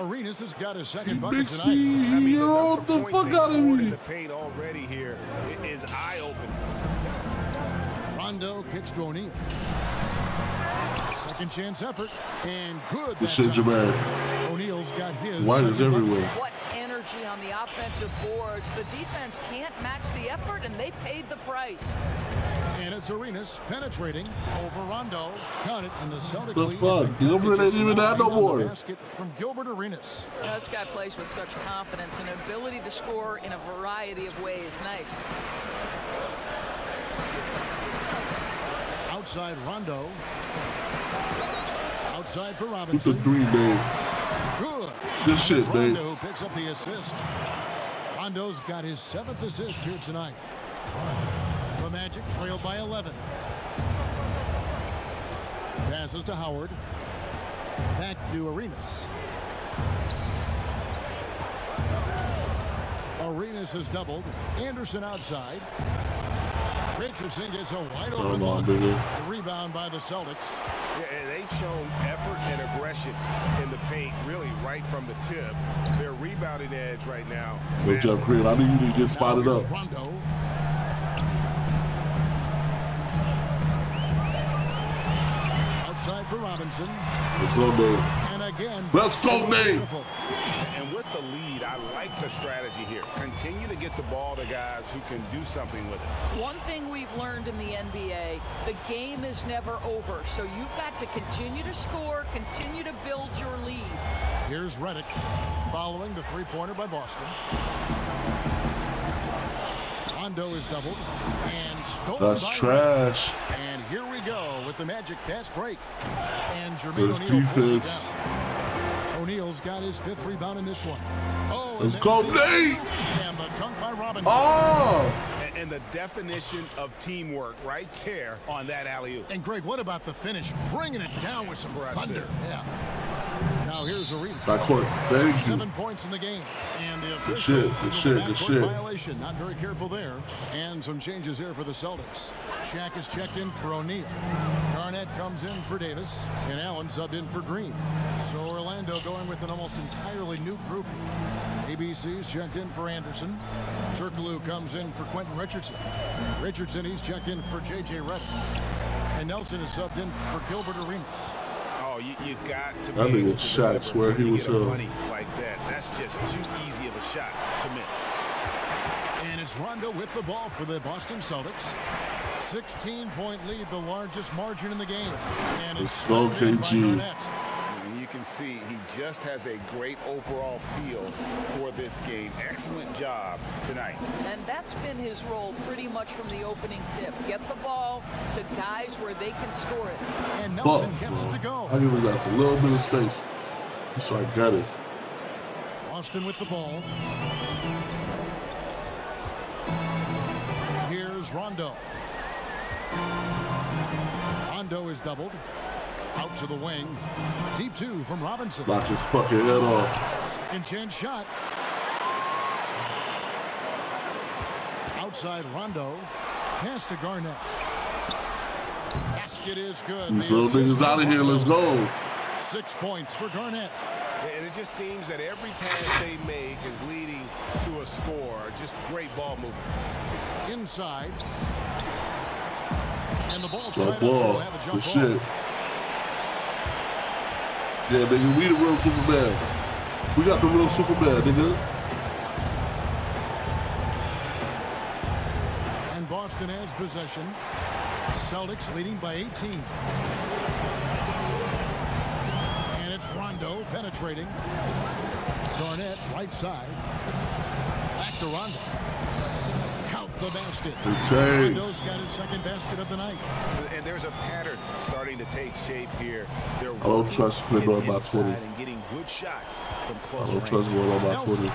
Arenas has got his second He bucket makes tonight. me The roll number the of points fuck they out of scored in me. the paint already here is eye-opening. Rondo kicks to O'Neal. Second chance effort, and good. This shit, that time. Jermaine. O'Neal's got his. White is second bucket. everywhere. What energy on the offensive boards. The defense can't match the effort, and they paid the price. And it's Arenas penetrating over Rondo. Count it, and the Celtics The lead. fuck? Gilbert ain't even that no more. Basket from Gilbert Arenas. This guy plays with such confidence and ability to score in a variety of ways. Nice. Outside Rondo. Outside for With Robinson. the 3, man. Good. Good shit, It's Rondo man. who picks up the assist. Rondo's got his 7th assist here tonight. The Magic trailed by 11. Passes to Howard. Back to Arenas. Arenas has doubled. Anderson outside. Richardson gets a wide open look. The rebound by the Celtics. Yeah, and they've shown effort and aggression in the paint, really right from the tip. Their rebounding edge right now. Good job, Creed. I need you to get spotted Now up. here's Rondo. Outside for Robinson. Let's go, Dave. And again. Let's go, Dave. And with the lead, I like the strategy here. Continue to get the ball to guys who can do something with it. One thing we've learned in the NBA, the game is never over. So you've got to continue to score, continue to build your lead. Here's Redick following the three-pointer by Boston. Rondo is doubled and stolen That's by trash. Redick. And here we go with the Magic fast break. And Jermaine Good O'Neal pulls it defense. down. O'Neal's got his 5th rebound in this one. Oh, Let's go, Nate. And the dunk by Robinson. Oh! And the definition of teamwork right there on that alley-oop. And Greg, what about the finish? Bringing it down with some thunder. Yeah. Now here's Arenas. Backcourt. Thank you. 7 points in the game. And the Good official shit, good signals shit, a good backcourt shit. violation. Not very careful there. And some changes here for the Celtics. Shaq is checked in for O'Neal. Garnett comes in for Davis. And Allen subbed in for Green. So Orlando going with an almost entirely new group here. ABC's checked in for Anderson. Turkoglu comes in for Quentin Richardson. Richardson, he's checked in for J.J. Redick. And Nelson is subbed in for Gilbert Arenas. Oh, you've got to be That able nigga to shot, deliver swear when he you was get a held. bunny like that. That's just too easy of a shot to miss. And it's Rondo with the ball for the Boston Celtics. 16-point lead, the largest margin in the game. And it's Let's go, started by KG. Garnett. And you can see he just has a great overall feel for this game. Excellent job tonight. And that's been his role pretty much from the opening tip. Get the ball to guys where they can score it. And Fuck, Nelson gets it bro. to go. I give his ass a little bit of space. He's trying to gut it. Boston with the ball. Here's Rondo. Rondo is doubled. Out to the wing. Deep 2 from Robinson. Knock his fucking head off. Second chance shot. Outside Rondo. Pass to Garnett. Basket is good. These The little assist niggas out of from here. Let's Rondo. go. 6 points for Garnett. And it just seems that every pass they make is leading to a score. Just great ball movement. Inside. And the ball's Jump tied up, so ball. we'll have a jump Good ball. shit. Yeah, nigga, we the real Superman. We got the real Superman, nigga. And Boston has possession. Celtics leading by 18. And it's Rondo penetrating. Garnett right side. Back to Rondo. Count the basket. Rondo's got his second basket of the night. And there's a pattern starting to take shape here. They're I don't trust playing on by 20. and getting good shots from close I don't range. trust going on by 20.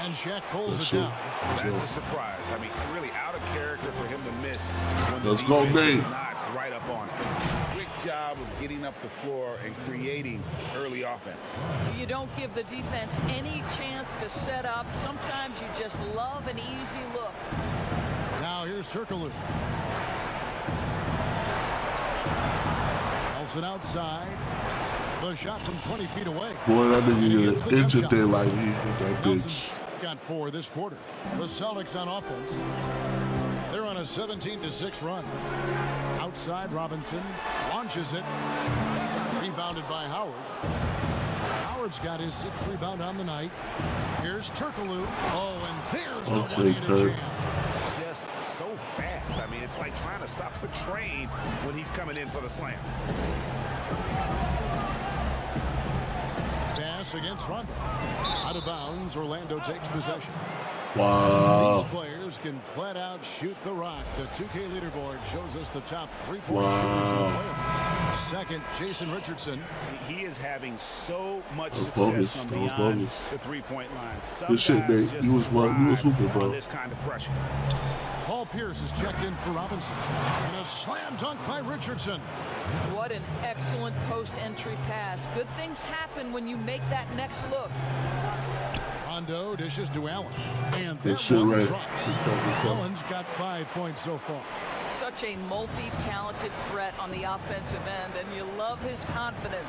And Shaq pulls That's it down. That's a surprise. I mean, really out of character for him to miss when Let's the go, defense is Nate. not right up on him. Quick job of getting up the floor and creating early offense. You don't give the defense any chance to set up. Sometimes you just love an easy look. Now here's Turkoglu. Nelson outside. The shot from 20 feet away. Boy, that nigga get an inch a day like he with that bitch. Got 4 this quarter. The Celtics on offense. They're on a 17-6 run. Outside, Robinson launches it. Rebounded by Howard. Howard's got his 6th rebound on the night. Here's Turkoglu. Oh, and there's the one-handed jam. Just so fast. I mean, it's like trying to stop a train when he's coming in for the slam. Pass against Rondo. Out of bounds, Orlando takes possession. Wow. These players can flat out shoot the rock. The 2K leaderboard shows us the top 3-point shooters in the playoffs. Second, Jason Richardson. He is having so much That was success bogus. from That was beyond bogus. the three-point line. Some Good shit, guys Nate. just You was hooping, thrive bro. on this kind of pressure. Paul Pierce is checked in for Robinson. And a slam dunk by Richardson. What an excellent post-entry pass. Good things happen when you make that next look. Rondo dishes to Allen. And Good that shit, one right. drops. Allen's got 5 points so far. Such a multi-talented threat on the offensive end, and you love his confidence.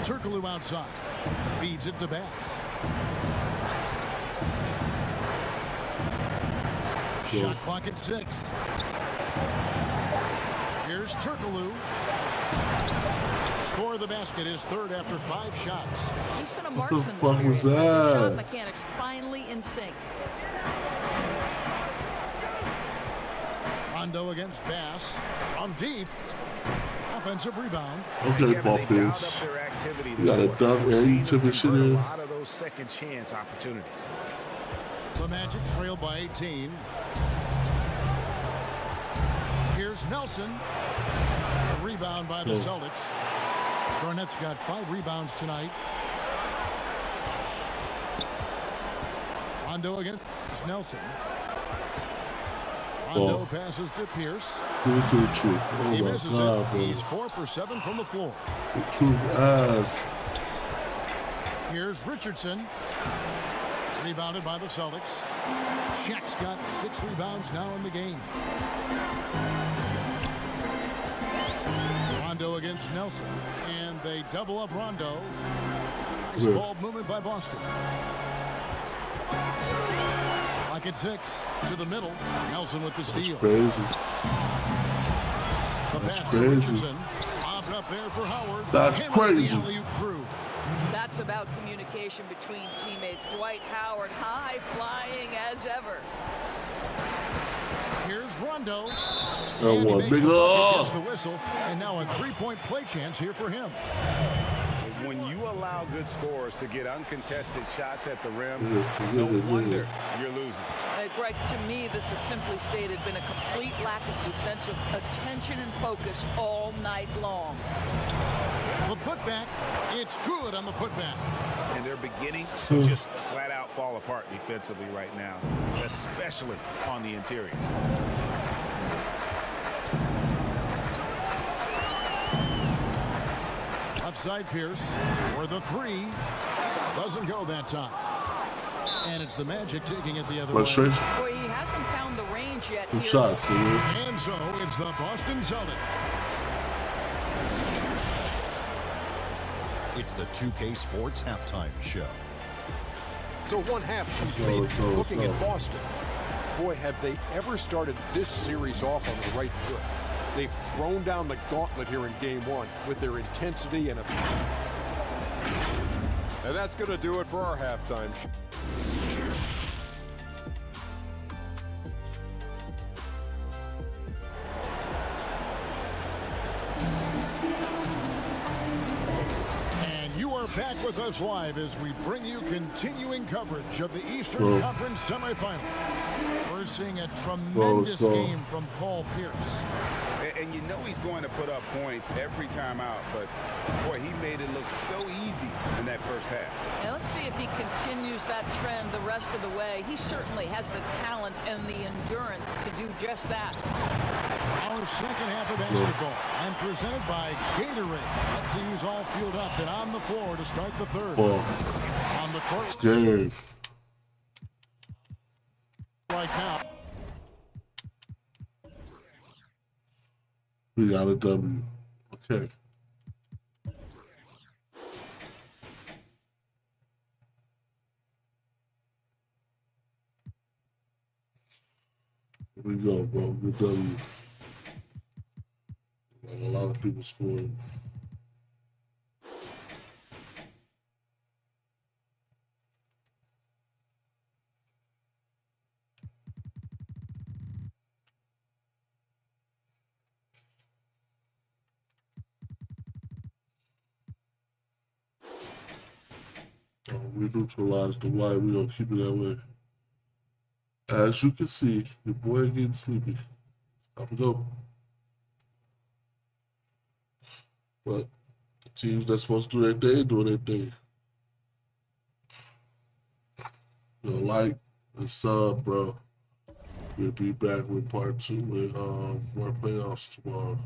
Turkoglu outside. Feeds it to Bass. Shot clock at 6. Here's Turkoglu. Score the basket, his 3rd after 5 shots. He's been a What the marksman fuck was this period. The shot that? mechanics finally in sync. Rondo against Bass. From deep. Offensive rebound. Okay, Paul Pierce. You got a dunk and you took a shit A in. lot of those second chance opportunities. The Magic trail by 18. Here's Nelson. Rebound by the Celtics. Garnett's got 5 rebounds tonight. Rondo against Nelson. Rondo passes to Pierce. Give it to the truth. Oh He my misses God, it. bro. He's 4 for 7 from the floor. The truth ass. Here's Richardson. Rebounded by the Celtics. Shaq's got 6 rebounds now in the game. Rondo against Nelson. And they double up Rondo. Nice ball movement by Boston. Lock at 6. To the middle. Nelson with the steal. That's crazy. The That's pass to crazy. Richardson. Bobbed up there for Howard. That's Him crazy. is the alley-oop through. That's about communication between teammates. Dwight Howard high flying as ever. Here's Rondo. That And he one makes big the bucket, up. gets the whistle, and now a 3-point play chance here for him. When you allow good scorers to get uncontested shots at the rim, Yeah, no yeah, yeah. wonder you're losing. Greg, to me, this has simply stated been a complete lack of defensive attention and focus all night long. The putback, it's good on the putback. And they're beginning to just flat out fall apart defensively right now, especially on the interior. Outside Pierce for the 3. Doesn't go that time. And it's the Magic taking it the other way. Frustration. Boy, he hasn't found the range yet. Some here. shots, dude. And so it's the Boston Celtics. It's the 2K Sports Halftime Show. So 1/2 Let's complete. go. Looking at Boston. Boy, have they ever started this series off on the right foot. They've thrown down the gauntlet here in Game 1 with their intensity and that's going to do it for our halftime show. Back with us live as we bring you continuing coverage of the Eastern Conference semifinals. We're seeing a tremendous game from Paul Pierce. And you know he's going to put up points every time out, but boy, he made it look so easy in that first half. Now let's see if he continues that trend the rest of the way. He certainly has the talent and the endurance to do just that. Our second half of basketball and presented by Gatorade. Let's see who's all fueled up and on the floor to start the third. On the court. Scared. Right now. We got a W. Okay. Here we go, bro. Good W. Like a lot of people scoring. We neutralized the white. We're going to keep it that way. As you can see, your boy getting sleepy. Time to go. But the teams that's supposed to do their thing, doing their thing. Like and sub, bro. We'll be back with part 2 with more playoffs tomorrow.